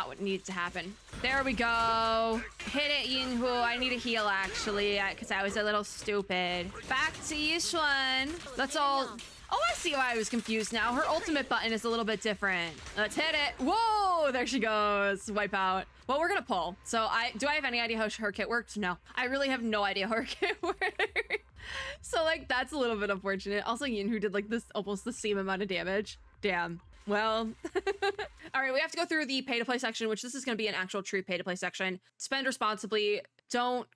what needs to happen. There we go. Hit it, Yinhu. I need a heal actually, because I was a little stupid. Back to Yixuan. Let's all... Oh, I see why I was confused now. Her ultimate button is a little bit different. Let's hit it. Whoa, there she goes. Wipe out. Well, we're gonna pull. So do I have any idea how her kit works? No. I really have no idea how her kit works. So like, that's a little bit unfortunate. Also, Yinhu did like this almost the same amount of damage. Damn. Well, all right, we have to go through the pay to play section, which this is going to be an actual true pay to play section. Spend responsibly. Don't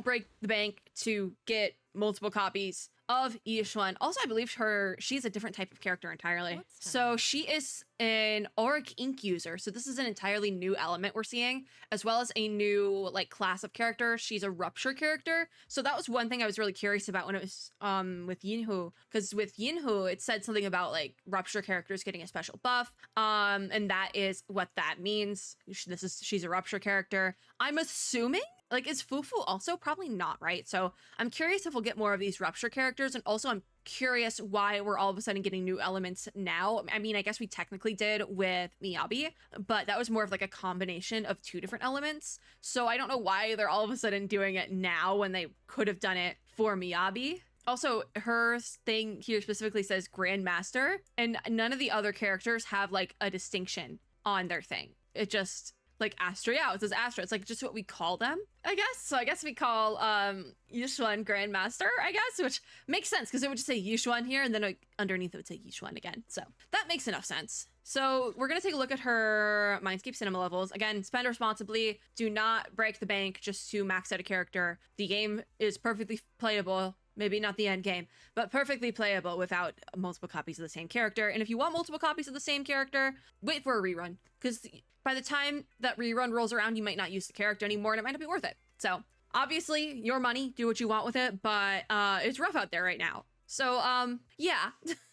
break the bank to get multiple copies of Yixuan. Also, I believe she's a different type of character entirely. So she is an auric ink user. So this is an entirely new element we're seeing, as well as a new like class of character. She's a rupture character. So that was one thing I was really curious about when it was with Yinhu, because with Yinhu it said something about like rupture characters getting a special buff, and that is what that means. She's a rupture character. I'm assuming. Like, is Fufu also? Probably not, right? So I'm curious if we'll get more of these rupture characters, and also I'm curious why we're all of a sudden getting new elements now. I mean, I guess we technically did with Miyabi, but that was more of like a combination of 2 different elements. So I don't know why they're all of a sudden doing it now when they could have done it for Miyabi. Also, her thing here specifically says Grandmaster, and none of the other characters have like a distinction on their thing. It just... like Astra, yeah, it says Astra. It's like just what we call them, I guess. So I guess we call Yixuan Grandmaster, I guess, which makes sense because it would just say Yixuan here, and then underneath it would say Yixuan again. So that makes enough sense. So we're going to take a look at her Mindscape Cinema levels. Again, spend responsibly. Do not break the bank just to max out a character. The game is perfectly playable. Maybe not the end game, but perfectly playable without multiple copies of the same character. And if you want multiple copies of the same character, wait for a rerun. Because by the time that rerun rolls around, you might not use the character anymore and it might not be worth it. So obviously, your money, do what you want with it, but it's rough out there right now. So yeah.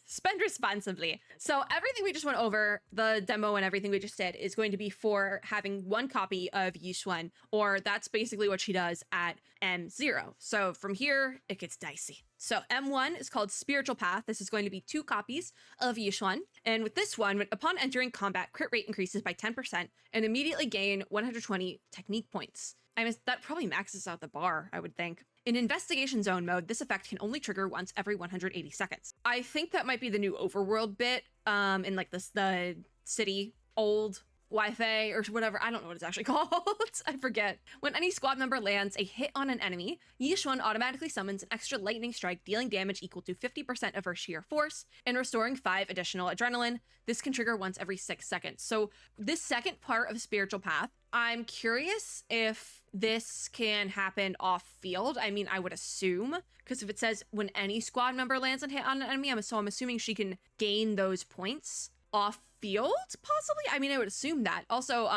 Spend responsibly. So everything we just went over, the demo and everything we just did, is going to be for having one copy of Yixuan, or that's basically what she does at M0. So from here, it gets dicey. So M1 is called Spiritual Path. This is going to be 2 copies of Yixuan. And with this one, upon entering combat, crit rate increases by 10% and immediately gain 120 technique points. I mean, that probably maxes out the bar, I would think. In Investigation Zone mode, this effect can only trigger once every 180 seconds. I think that might be the new overworld bit in like the city old Wi-Fi or whatever. I don't know what it's actually called. I forget. When any squad member lands a hit on an enemy, Yixuan automatically summons an extra lightning strike, dealing damage equal to 50% of her sheer force and restoring 5 additional adrenaline. This can trigger once every 6 seconds. So this second part of Spiritual Path, I'm curious if this can happen off field. I mean, I would assume, because if it says when any squad member lands a hit on an enemy, I'm assuming she can gain those points off field, possibly. I mean, I would assume that. Also,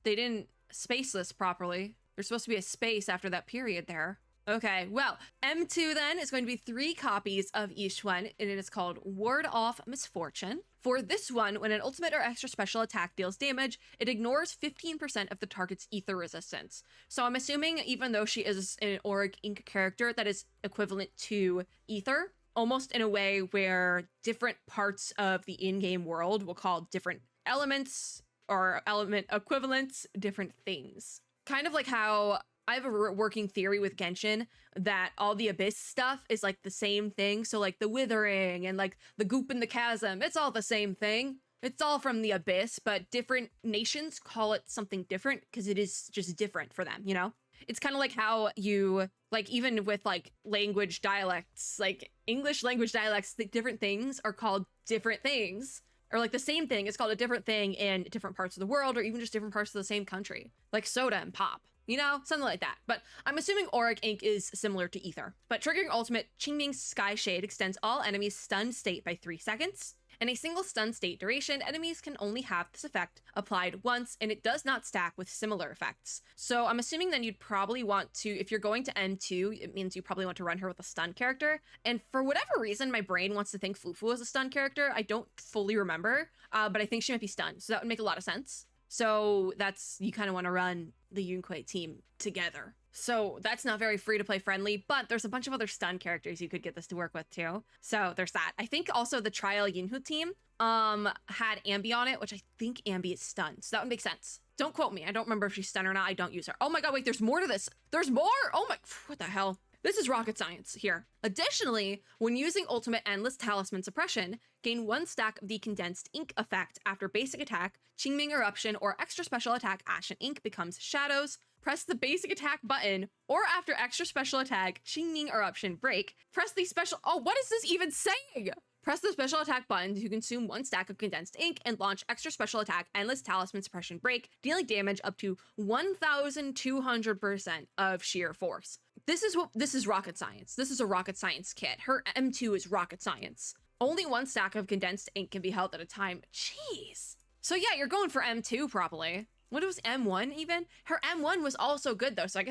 they didn't space this properly. There's supposed to be a space after that period there. Okay, well, M2 then is going to be 3 copies of Yixuan, and it is called Ward Off Misfortune. For this one, when an ultimate or extra special attack deals damage, it ignores 15% of the target's ether resistance. So I'm assuming even though she is an Auric Ink character, that is equivalent to ether, almost in a way where different parts of the in-game world will call different elements or element equivalents different things. Kind of like how I have a working theory with Genshin that all the abyss stuff is like the same thing. So like the withering and like the goop in the chasm, it's all the same thing. It's all from the abyss, but different nations call it something different because it is just different for them, you know? It's kind of like how you, like even with like language dialects, like English language dialects, different things are called different things. Or like the same thing is called a different thing in different parts of the world, or even just different parts of the same country. Like soda and pop. You know, something like that. But I'm assuming Auric Ink is similar to Ether. But triggering ultimate, Qingming's Sky Shade extends all enemies' stunned state by 3 seconds. In a single stun state duration, enemies can only have this effect applied once, and it does not stack with similar effects. So I'm assuming then you'd probably want to, if you're going to M2, it means you probably want to run her with a stun character. And for whatever reason, my brain wants to think Fufu is a stun character. I don't fully remember, but I think she might be stunned. So that would make a lot of sense. So that's, you kind of want to run the Yunhui team together. So that's not very free to play friendly, but there's a bunch of other stun characters you could get this to work with too. So there's that. I think also the trial Yinhu team had Ambi on it, which I think Ambi is stunned. So that would make sense. Don't quote me. I don't remember if she's stunned or not. I don't use her. Oh my God, wait, there's more to this. There's more. Oh my, what the hell? This is rocket science here. Additionally, when using ultimate Endless Talisman Suppression, gain 1 stack of the Condensed Ink effect after basic attack, Qingming Eruption, or extra special attack Ashen Ink becomes Shadows. Press the basic attack button, or after extra special attack Qingming Eruption break, press the special, oh, what is this even saying? Press the special attack button to consume 1 stack of Condensed Ink and launch extra special attack Endless Talisman Suppression break, dealing damage up to 1,200% of sheer force. This is rocket science. This is a rocket science kit. Her M2 is rocket science. Only 1 stack of Condensed Ink can be held at a time. Jeez. So yeah, you're going for M2 probably. What was M1 even? Her M1 was also good though. So I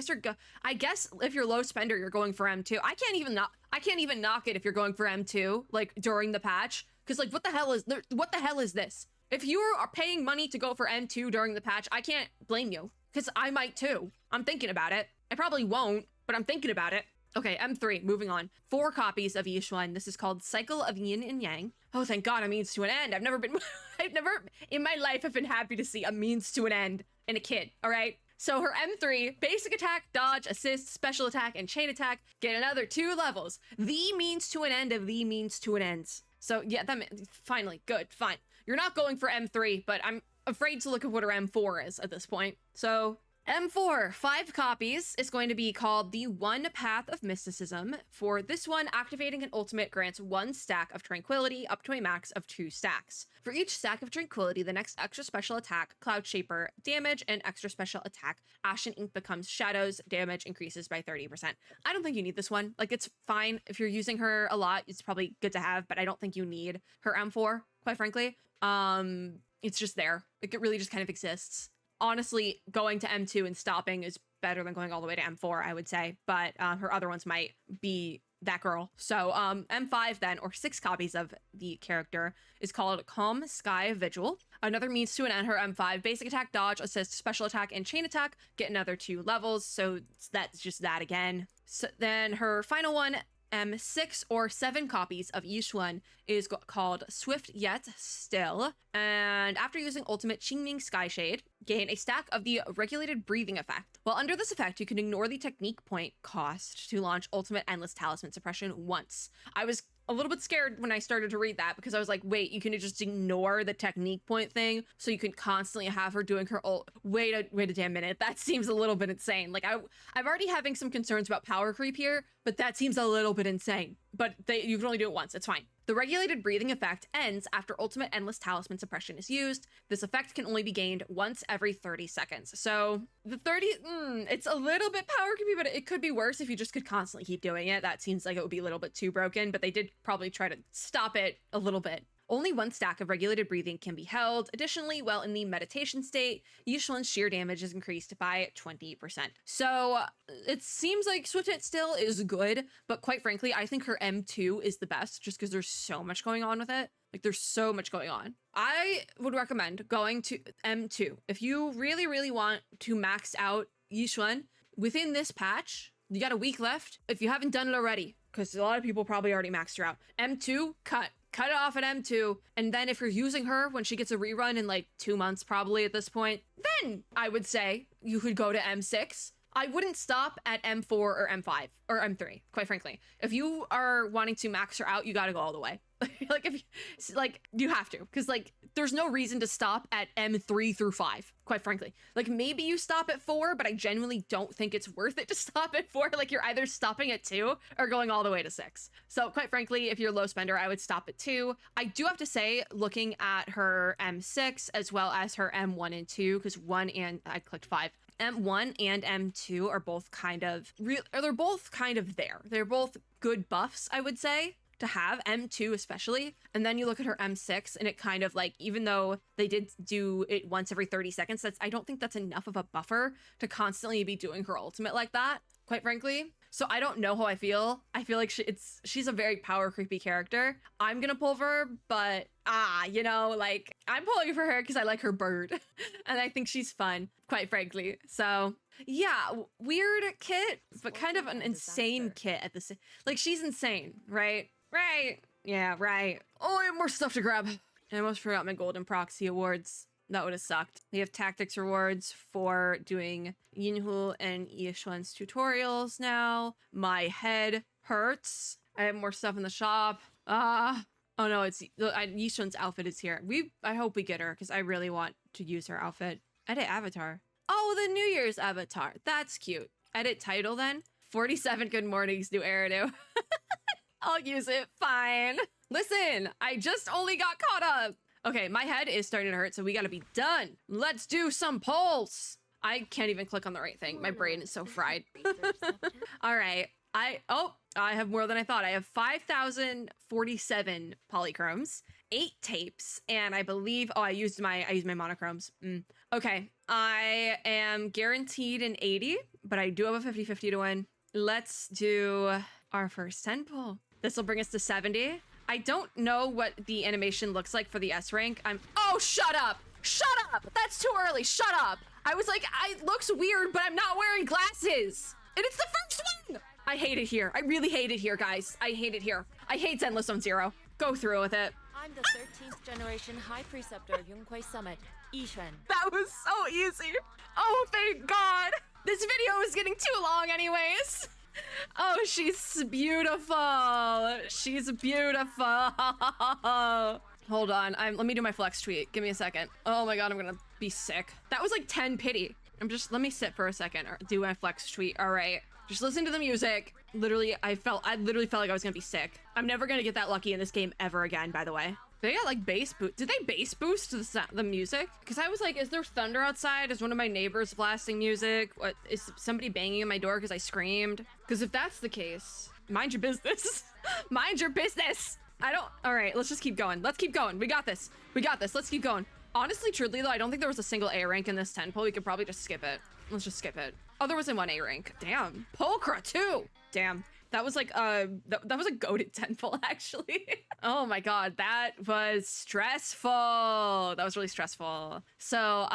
guess if you're low spender, you're going for M2. I can't even knock it if you're going for M2 like during the patch, because like what the hell is this? If you are paying money to go for M2 during the patch, I can't blame you, because I might too. I'm thinking about it. I probably won't, but I'm thinking about it. Okay, M3, moving on. 4 copies of Yixuan. This is called Cycle of Yin and Yang. Oh, thank God, a means to an end. I've never in my life have been happy to see a means to an end in a kid, all right? So her M3, basic attack, dodge, assist, special attack, and chain attack get another 2 levels. The means to an end of the means to an ends. So yeah, finally, good, fine. You're not going for M3, but I'm afraid to look at what her M4 is at this point. So M4, 5 copies, is going to be called the One Path of Mysticism. For this one, activating an ultimate grants 1 stack of Tranquility up to a max of 2 stacks. For each stack of Tranquility, the next extra special attack, Cloud Shaper, damage, and extra special attack, Ashen Ink becomes Shadows, damage increases by 30%. I don't think you need this one. Like, it's fine. If you're using her a lot, it's probably good to have, but I don't think you need her M4, quite frankly. It's just there. Like, it really just kind of exists. Honestly, going to M2 and stopping is better than going all the way to M4, I would say. But her other ones might be that girl. So M5 then, or 6 copies of the character, is called Calm Sky Vigil. Another means to an end her M5 basic attack, dodge, assist, special attack, and chain attack get another 2 levels. So that's just that again. So then her final one, M6 or 7 copies of Yixuan, is called Swift Yet Still. And after using Ultimate Qingming Skyshade, gain a stack of the Regulated Breathing effect. While under this effect, you can ignore the technique point cost to launch Ultimate Endless Talisman Suppression once. I was a little bit scared when I started to read that because I was like, wait, you can just ignore the technique point thing so you can constantly have her doing her ult. Wait a damn minute. That seems a little bit insane. Like I'm already having some concerns about power creep here, but that seems a little bit insane. But you can only do it once. It's fine. The Regulated Breathing effect ends after Ultimate Endless Talisman Suppression is used. This effect can only be gained once every 30 seconds. So the 30, it's a little bit power creepy, but it could be worse if you just could constantly keep doing it. That seems like it would be a little bit too broken, but they did probably try to stop it a little bit. Only 1 stack of Regulated Breathing can be held. Additionally, while in the meditation state, Yixuan's sheer damage is increased by 20%. So it seems like Swift Hit still is good, but quite frankly, I think her M2 is the best just because there's so much going on with it. Like, there's so much going on. I would recommend going to M2. If you really, really want to max out Yixuan within this patch, you got a week left. If you haven't done it already, because a lot of people probably already maxed her out, M2, cut it off at M2, and then if you're using her when she gets a rerun in like 2 months probably at this point, then I would say you could go to M6. I wouldn't stop at M4 or M5 or M3, quite frankly. If you are wanting to max her out, you gotta go all the way. You have to, because like there's no reason to stop at M3 through 5, quite frankly. Like maybe you stop at 4, but I genuinely don't think it's worth it to stop at 4. Like you're either stopping at 2 or going all the way to 6. So quite frankly, if you're a low spender, I would stop at 2. I do have to say, looking at her M6 as well as her M1 and 2, because 1 and I clicked 5. M1 and M2 are both kind of they're both kind of there. They're both good buffs, I would say, to have, M2 especially. And then you look at her M6 and it kind of like, even though they did do it once every 30 seconds, I don't think that's enough of a buffer to constantly be doing her ultimate like that, quite frankly. So I don't know how I feel. I feel like she's a very power creepy character. I'm gonna pull for her, but like I'm pulling for her because I like her bird and I think she's fun, quite frankly. So yeah, weird kit, but kind of an insane kit at the same. Like she's insane, right? Right. Yeah, right. Oh, I have more stuff to grab. I almost forgot my golden proxy awards. That would have sucked. We have tactics rewards for doing Yinhu and Yixuan's tutorials now. My head hurts. I have more stuff in the shop. Oh no, it's Yixuan's outfit is here. I hope we get her because I really want to use her outfit. Edit avatar. Oh, the New Year's avatar. That's cute. Edit title then. 47 good mornings, new hairdo. I'll use it. Fine. Listen, I just only got caught up. Okay, my head is starting to hurt, so we gotta be done. Let's do some polls. I can't even click on the right thing. My brain is so fried. All right. I have more than I thought. I have 5,047 polychromes, 8 tapes, and I believe, I used my monochromes. Okay, I am guaranteed an 80, but I do have a 50-50 to win. Let's do our first 10 poll. This will bring us to 70. I don't know what the animation looks like for the S rank. Oh, shut up. Shut up. That's too early. Shut up. I was like, it looks weird, but I'm not wearing glasses. And it's the first one. I hate it here. I really hate it here, guys. I hate it here. I hate Zenless Zone Zero. Go through with it. I'm the 13th generation High Preceptor of Yunhui Summit, Yixuan. That was so easy. Oh, thank God. This video is getting too long anyways. Oh, she's beautiful. She's beautiful. Hold on. Let me do my flex tweet. Give me a second. Oh my God, I'm gonna be sick. That was like 10 pity. let me sit for a second or do my flex tweet. All right. Just listen to the music. Literally, I literally felt like I was gonna be sick. I'm never gonna get that lucky in this game ever again, by the way. They got like bass boost. Did they bass boost the music? Because I was like, is there thunder outside? Is one of my neighbors blasting music? What, is somebody banging on my door because I screamed? Because if that's the case, mind your business. Mind your business. All right, let's just keep going. Let's keep going. We got this. We got this. Let's keep going. Honestly, truly though, I don't think there was a single A rank in this 10 poll. We could probably just skip it. Let's just skip it. Oh, there was in one A rank. Damn. Pulchra too. Damn. That was like that was a goated 10 poll actually. Oh my god, that was stressful. That was really stressful. So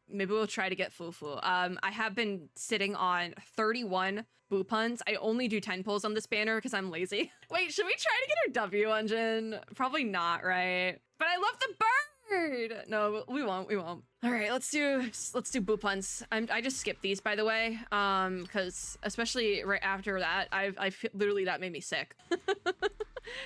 maybe we'll try to get fufu. I have been sitting on 31 boo puns. I only do 10 pulls on this banner because I'm lazy. Wait, should we try to get our W engine? Probably not, right? But I love the bird. No, we won't. All right, let's do boo puns. I just skipped these, by the way, because especially right after that, I feel, literally that made me sick.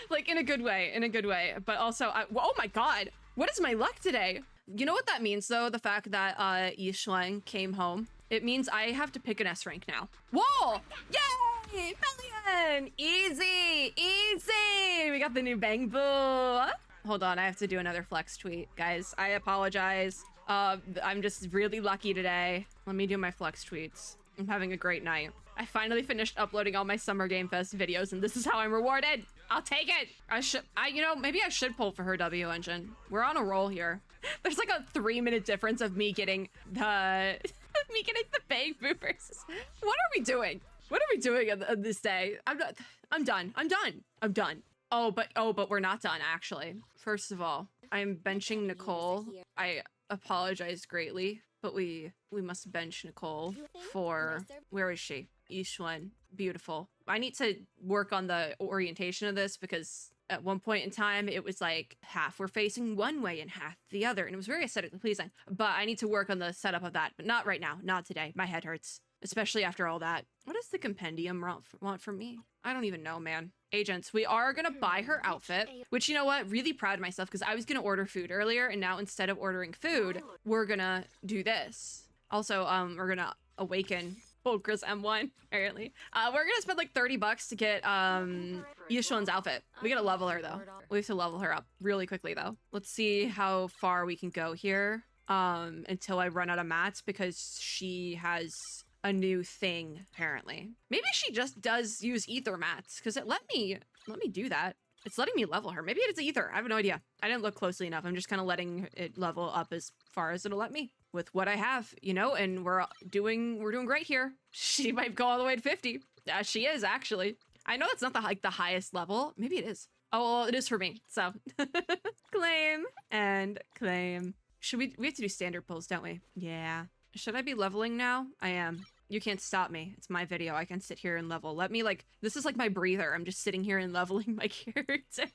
Like in a good way, but also oh my god, what is my luck today? You know what that means though? The fact that Yixuan came home, it means I have to pick an S rank now. Whoa! Yay! Million! Easy! We got the new bang boo. Hold on, I have to do another flex tweet. Guys, I apologize. I'm just really lucky today. Let me do my flex tweets. I'm having a great night. I finally finished uploading all my Summer Game Fest videos, and this is how I'm rewarded. I'll take it. You know, maybe I should pull for her W engine. We're on a roll here. There's like a 3-minute difference of me getting the bang boo versus. What are we doing? What are we doing on this day? I'm done. Oh, but we're not done, actually. First of all, I'm benching Nicole. I apologize greatly, but we must bench Nicole for... Where is she? Yixuan. Beautiful. I need to work on the orientation of this because at one point in time, it was like half were facing one way and half the other, and it was very aesthetically pleasing. But I need to work on the setup of that, but not right now. Not today. My head hurts, especially after all that. What does the compendium want from me? I don't even know, man. Agents, we are gonna buy her outfit, which, you know what, really proud of myself because I was gonna order food earlier, and now instead of ordering food, we're gonna do this. Also, we're gonna awaken Pulchra's M1, apparently. We're gonna spend like 30 bucks to get Yixuan's outfit. We gotta level her though. We have to level her up really quickly though. Let's see how far we can go here until I run out of mats because she has a new thing apparently. Maybe she just does use ether mats because it let me do that. It's letting me level her. Maybe it's ether. I have no idea. I didn't look closely enough. I'm just kind of letting it level up as far as it'll let me with what I have, you know, and we're doing great here. She might go all the way to 50. She is actually. I know that's not the highest level. Maybe it is. Oh, well, it is for me. So claim and claim. We have to do standard pulls, don't we? Yeah. Should I be leveling now? I am. You can't stop me. It's my video. I can sit here and level. Let me this is like my breather. I'm just sitting here and leveling my character.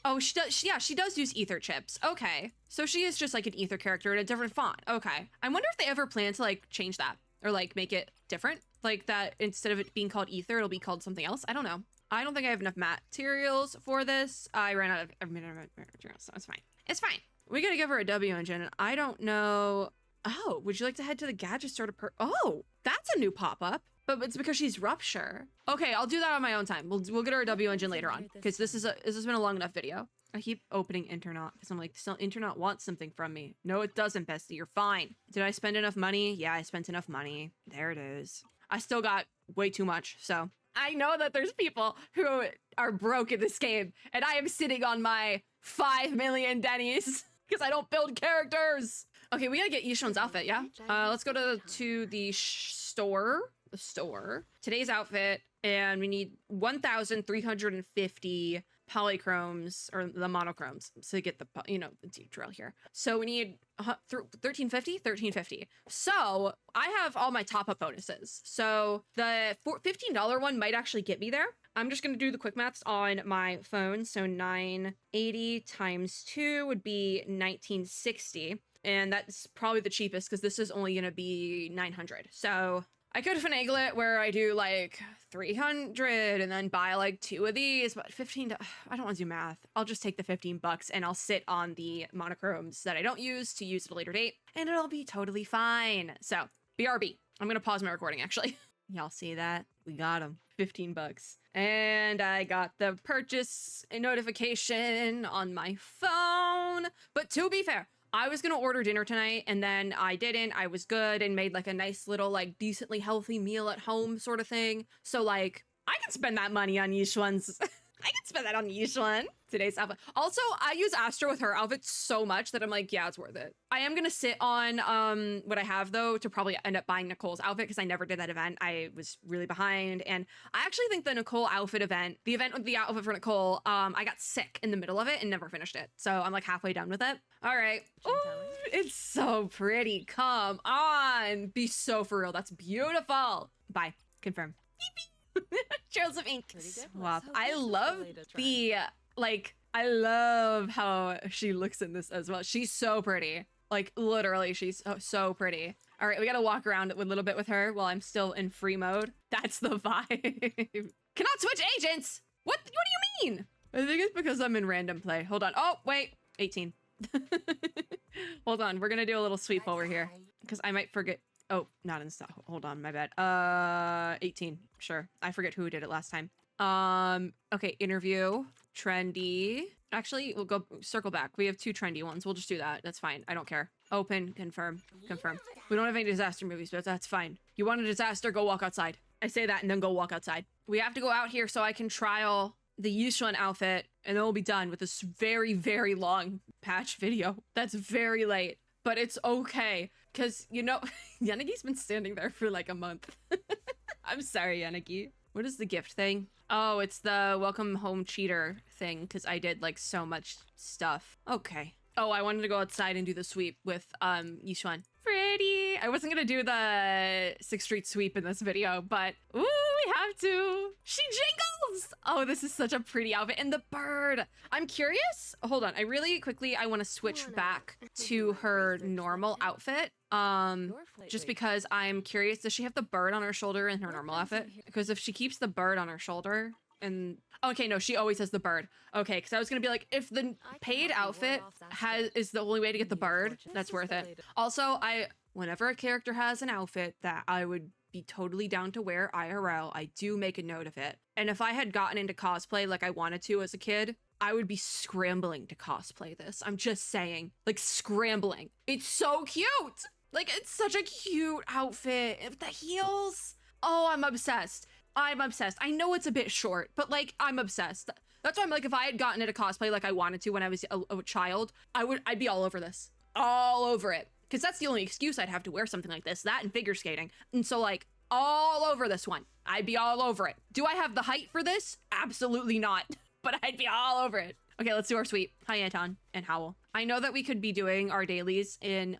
Oh, she does. Yeah, she does use ether chips. Okay. So she is just like an ether character in a different font. Okay. I wonder if they ever plan to change that or make it different. Like that instead of it being called ether, it'll be called something else. I don't know. I don't think I have enough materials for this. I ran out of materials, so it's fine. It's fine. We gotta give her a W engine. I don't know. Oh, would you like to head to the gadget store to Oh, that's a new pop-up. But it's because she's Rupture. Okay, I'll do that on my own time. We'll get her a W engine later on because this has been a long enough video. I keep opening Internet because I'm like, still Internet wants something from me. No, it doesn't, bestie. You're fine. Did I spend enough money? Yeah, I spent enough money. There it is. I still got way too much, so. I know that there's people who are broke in this game, and I am sitting on my 5 million Denny's because I don't build characters. Okay, we gotta get Yixuan's outfit, yeah? Let's go to the store. The store. Today's outfit, and we need 1,350 polychromes, or the monochromes, to get the, the deep drill here. So we need 1350. So I have all my top-up bonuses. So the $15 one might actually get me there. I'm just going to do the quick maths on my phone. So 980 times 2 would be 1960. And that's probably the cheapest because this is only going to be 900. So I could finagle it where I do like 300 and then buy like 2 of these, but 15, I don't want to do math. I'll just take the 15 bucks and I'll sit on the monochromes that I don't use to use at a later date, and it'll be totally fine. So BRB. I'm going to pause my recording actually. Y'all see that? We got them. 15 bucks. And I got the purchase notification on my phone. But to be fair, I was gonna order dinner tonight and then I didn't. I was good and made like a nice little like decently healthy meal at home sort of thing. So like I can spend that money on Yixuan's. I can spend that on Yixuan. Today's outfit. Also, I use Astra with her outfit so much that I'm like, yeah, it's worth it. I am gonna sit on what I have though to probably end up buying Nicole's outfit because I never did that event. I was really behind, and I actually think the Nicole outfit event, the event with the outfit for Nicole, I got sick in the middle of it and never finished it. So I'm like halfway done with it. All right. Ooh, it's so pretty. Come on, be so for real. That's beautiful. Bye. Confirm. Trails of ink swap. I love the like I love how she looks in this as well. She's so pretty. Like literally she's so pretty. All right, we gotta walk around a little bit with her while I'm still in free mode. That's the vibe. Cannot switch agents. What do you mean? I think it's because I'm in random play. Hold on. Oh wait, 18. Hold on, we're gonna do a little sweep over here because I might forget. Oh, not in stock. Hold on, my bad. 18. Sure. I forget who did it last time. Okay, interview. Trendy. Actually, we'll go circle back. We have 2 trendy ones. We'll just do that. That's fine. I don't care. Open, confirm, confirm. We don't have any disaster movies, but that's fine. You want a disaster, go walk outside. I say that and then go walk outside. We have to go out here so I can trial the Yixuan outfit, and then we'll be done with this very, very long patch video. That's very late, but it's okay. Because, you know, Yanagi's been standing there for like a month. I'm sorry, Yanagi. What is the gift thing? Oh, it's the welcome home cheater thing, because I did like so much stuff. Okay. Oh, I wanted to go outside and do the sweep with Yixuan. Pretty. I wasn't gonna do the 6th Street sweep in this video, but ooh, we have to. She jingles! Oh, this is such a pretty outfit. And the bird. I'm curious. Hold on. I want to switch back to her normal outfit. Just because I'm curious, does she have the bird on her shoulder in her normal outfit? Because if she keeps the bird on her shoulder and okay, no, she always has the bird. Okay, because I was gonna be like, if the paid outfit is the only way to get the bird, that's worth it. Also, whenever a character has an outfit that I would be totally down to wear IRL, I do make a note of it. And if I had gotten into cosplay like I wanted to as a kid, I would be scrambling to cosplay this. I'm just saying, like scrambling. It's so cute. Like, it's such a cute outfit. The heels. Oh, I'm obsessed. I'm obsessed. I know it's a bit short, but like, I'm obsessed. That's why I'm like, if I had gotten into cosplay like I wanted to when I was a child, I'd be all over this. All over it. Because that's the only excuse I'd have to wear something like this. That and figure skating. And so like, all over this one. I'd be all over it. Do I have the height for this? Absolutely not. But I'd be all over it. Okay, let's do our sweep. Hi, Anton and Howl. I know that we could be doing our dailies in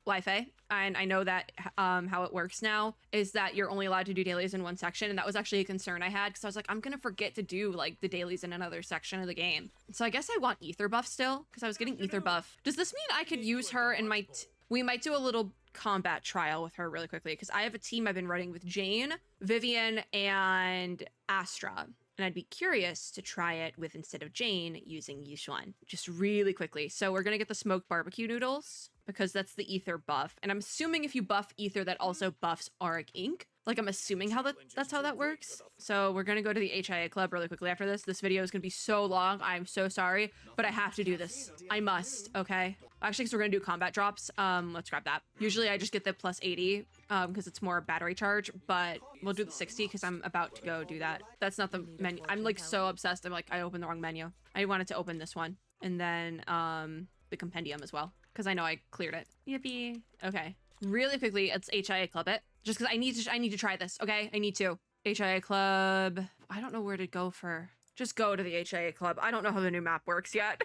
Wi-Fi, and I know that how it works now is that you're only allowed to do dailies in one section, and that was actually a concern I had because I was like, I'm gonna forget to do like the dailies in another section of the game. So I guess I want ether buff still because I was getting ether buff. Does this mean I could use her and we might do a little combat trial with her really quickly because I have a team I've been running with Jane, Vivian, and Astra. And I'd be curious to try it with, instead of Jane, using Yixuan. Just really quickly. So we're gonna get the smoked barbecue noodles because that's the ether buff. And I'm assuming if you buff ether, that also buffs auric ink. Like, I'm assuming that's how that works. So we're gonna go to the HIA club really quickly after this. This video is gonna be so long. I'm so sorry, but I have to do this. I must, okay? Actually, because we're gonna do combat drops. Let's grab that. Usually I just get the plus 80 because it's more battery charge, but we'll do the 60 because I'm about to go do that. That's not the menu. I'm like so obsessed. I'm like, I opened the wrong menu. I wanted to open this one. And then the compendium as well because I know I cleared it. Yippee. Okay. Really quickly, let's HIA club it. Just because I need to try this, okay? I need to. HIA club. I don't know where to go for. Just go to the HIA club. I don't know how the new map works yet.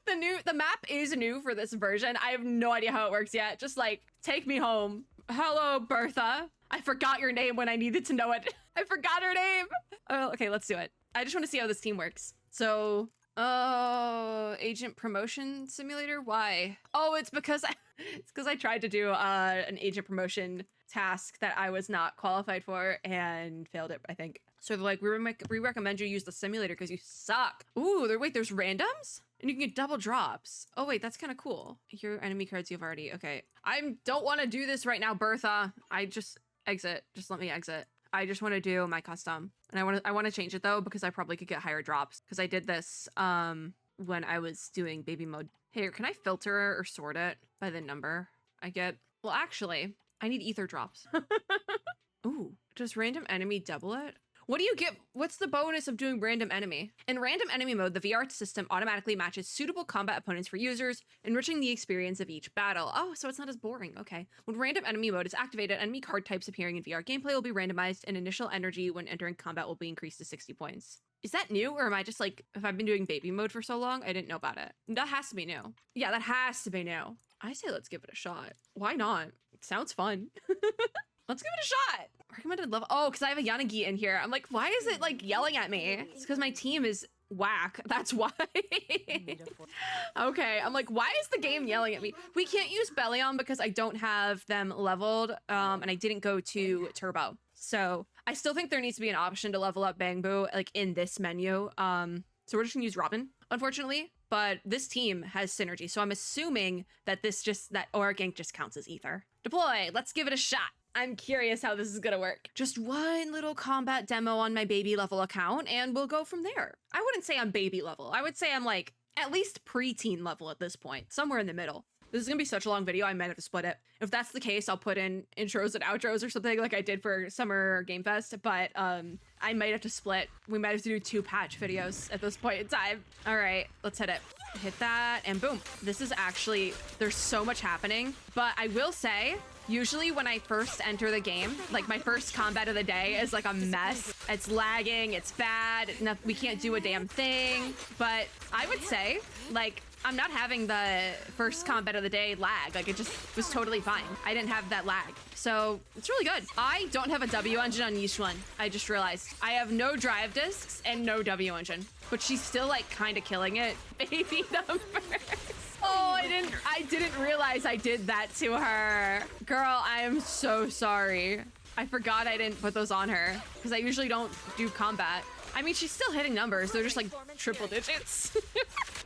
The map is new for this version. I have no idea how it works yet. Just like, take me home. Hello, Bertha. I forgot your name when I needed to know it. I forgot her name. Oh, okay, let's do it. I just want to see how this team works. So, agent promotion simulator. Why? Oh, it's because I tried to do an agent promotion task that I was not qualified for and failed it, I think. So they're like, we recommend you use the simulator because you suck. Ooh, wait, there's randoms? And you can get double drops. Oh wait, that's kind of cool. Your enemy cards you've already, okay. I don't want to do this right now, Bertha. I just exit, just let me exit. I just want to do my custom. And I want to change it though, because I probably could get higher drops. Because I did this when I was doing baby mode. Here, can I filter or sort it by the number I get? Well, actually, I need ether drops. Ooh, does random enemy double it? What do you get? What's the bonus of doing random enemy? In random enemy mode, the VR system automatically matches suitable combat opponents for users, enriching the experience of each battle. Oh, so it's not as boring. Okay. When random enemy mode is activated, enemy card types appearing in VR gameplay will be randomized, and initial energy when entering combat will be increased to 60 points. Is that new, or am I just like, if I've been doing baby mode for so long, I didn't know about it? That has to be new. Yeah, that has to be new. I say let's give it a shot. Why not? It sounds fun. Let's give it a shot. Recommended level. Oh, because I have a Yanagi in here. I'm like, why is it like yelling at me? It's because my team is whack. That's why. Okay. I'm like, why is the game yelling at me? We can't use Bellion because I don't have them leveled. And I didn't go to Turbo. So I still think there needs to be an option to level up Bangbu like in this menu. So we're just gonna use Robin, unfortunately. But this team has synergy. So I'm assuming that that Aura Gank just counts as ether. Deploy. Let's give it a shot. I'm curious how this is gonna work. Just one little combat demo on my baby level account and we'll go from there. I wouldn't say I'm baby level. I would say I'm like at least preteen level at this point, somewhere in the middle. This is gonna be such a long video, I might have to split it. If that's the case, I'll put in intros and outros or something like I did for Summer Game Fest, but I might have to split. We might have to do 2 patch videos at this point in time. All right, let's hit it. Hit that and boom. This is actually, there's so much happening, but I will say, usually when I first enter the game, like my first combat of the day is like a mess. It's lagging, it's bad, we can't do a damn thing. But I would say, like, I'm not having the first combat of the day lag. Like, it just was totally fine. I didn't have that lag. So it's really good. I don't have a W engine on Yixuan. I just realized. I have no drive discs and no W engine. But she's still like kind of killing it. Baby numbers. Oh, I didn't realize I did that to her. Girl, I am so sorry. I forgot I didn't put those on her because I usually don't do combat. I mean, she's still hitting numbers. They're just like triple digits.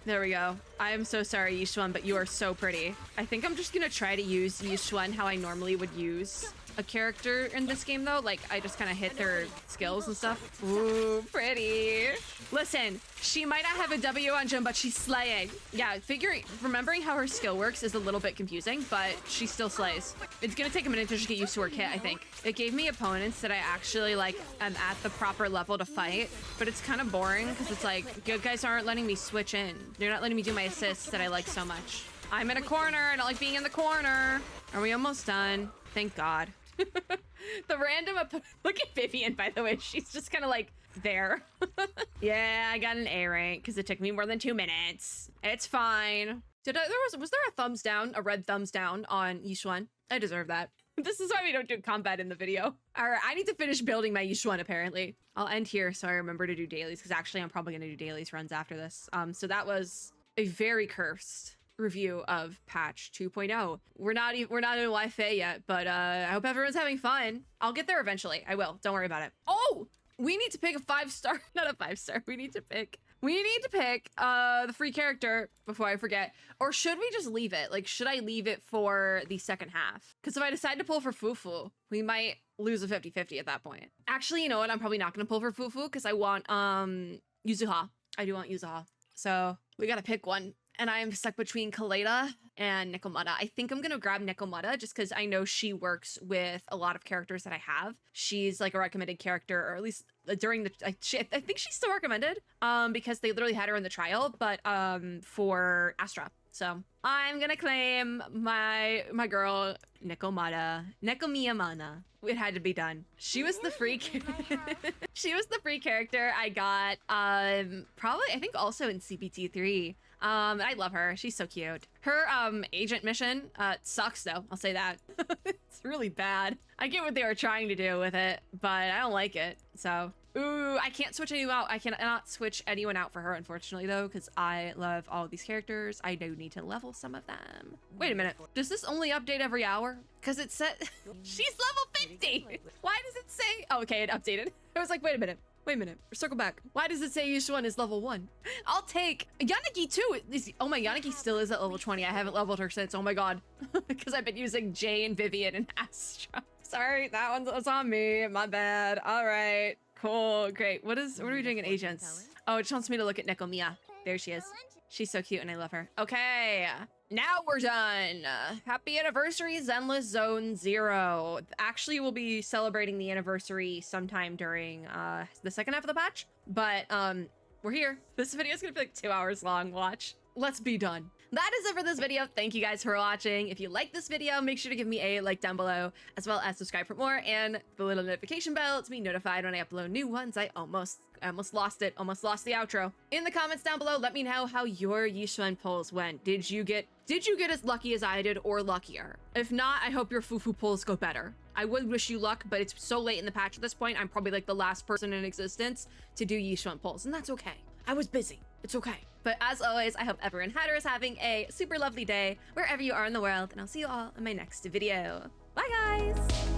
There we go. I am so sorry, Yixuan, but you are so pretty. I think I'm just gonna try to use Yixuan how I normally would use a character in this game though. Like I just kind of hit their skills and stuff. Ooh, pretty. Listen, she might not have a W engine, but she's slaying. Yeah, remembering how her skill works is a little bit confusing, but she still slays. It's gonna take a minute to just get used to her kit, I think. It gave me opponents that I actually like am at the proper level to fight, but it's kind of boring because it's like, you guys aren't letting me switch in. They're not letting me do my assists that I like so much. I'm in a corner. I don't like being in the corner. Are we almost done? Thank God. The random look at Vivian, by the way. She's just kind of like there. Yeah, I got an A rank because it took me more than 2 minutes. It's fine. Was there a thumbs down, a red thumbs down on Yixuan? I deserve that. This is why we don't do combat in the video. All right, I need to finish building my Yixuan apparently. I'll end here so I remember to do dailies because actually I'm probably gonna do dailies runs after this. So that was a very cursed review of patch 2.0. We're not in Wi-Fi yet, but I hope everyone's having fun. I'll get there eventually. I will. Don't worry about it. Oh, we need to pick a 5-star, not a 5-star. We need to pick the free character before I forget. Or should we just leave it? Like, should I leave it for the second half? Because if I decide to pull for Fufu, we might lose a 50-50 at that point. Actually, you know what? I'm probably not going to pull for Fufu because I want Yuzuha. I do want Yuzuha. So we got to pick one. And I'm stuck between Kaleda and Nikomata. I think I'm gonna grab Nikomata just because I know she works with a lot of characters that I have. She's like a recommended character, or at least during the, I think she's still recommended because they literally had her in the trial, but for Astra. So I'm gonna claim my girl Nikomata, Nekomiyamana. It had to be done. She was the free she was the free character I got probably I think also in CPT3. I love her. She's so cute. Her agent mission sucks though. I'll say that. It's really bad. I get what they were trying to do with it, but I don't like it. So Ooh, I can't switch anyone out. I cannot switch anyone out for her, unfortunately, though, because I love all of these characters. I do need to level some of them. Wait a minute. Does this only update every hour? Because it said she's level 50. Why does it say? Oh, okay, it updated. I was like, wait a minute. Wait a minute. Circle back. Why does it say Yixuan is level 1? I'll take Yanagi too. Oh my, Yanagi still is at level 20. I haven't leveled her since. Oh my god. Because I've been using Jay and Vivian and Astra. Sorry, that was on me. My bad. All right. Cool. Great. What are we doing in agents? Oh, it just wants me to look at Nekomiya. There she is. She's so cute and I love her. Okay. Now we're done. Happy anniversary, Zenless Zone Zero. Actually, we'll be celebrating the anniversary sometime during the second half of the patch. But we're here. This video is gonna be like 2 hours long. Watch. Let's be done. That is it for this video. Thank you guys for watching. If you like this video, make sure to give me a like down below, as well as subscribe for more and the little notification bell to be notified when I upload new ones. I almost lost it. Almost lost the outro. In the comments down below, let me know how your Yixuan pulls went. Did you get as lucky as I did or luckier? If not, I hope your Fufu pulls go better. I would wish you luck, but it's so late in the patch at this point. I'm probably like the last person in existence to do Yixuan pulls, and that's okay. I was busy. It's okay. But as always, I hope everyone had or is having a super lovely day wherever you are in the world, and I'll see you all in my next video. Bye, guys!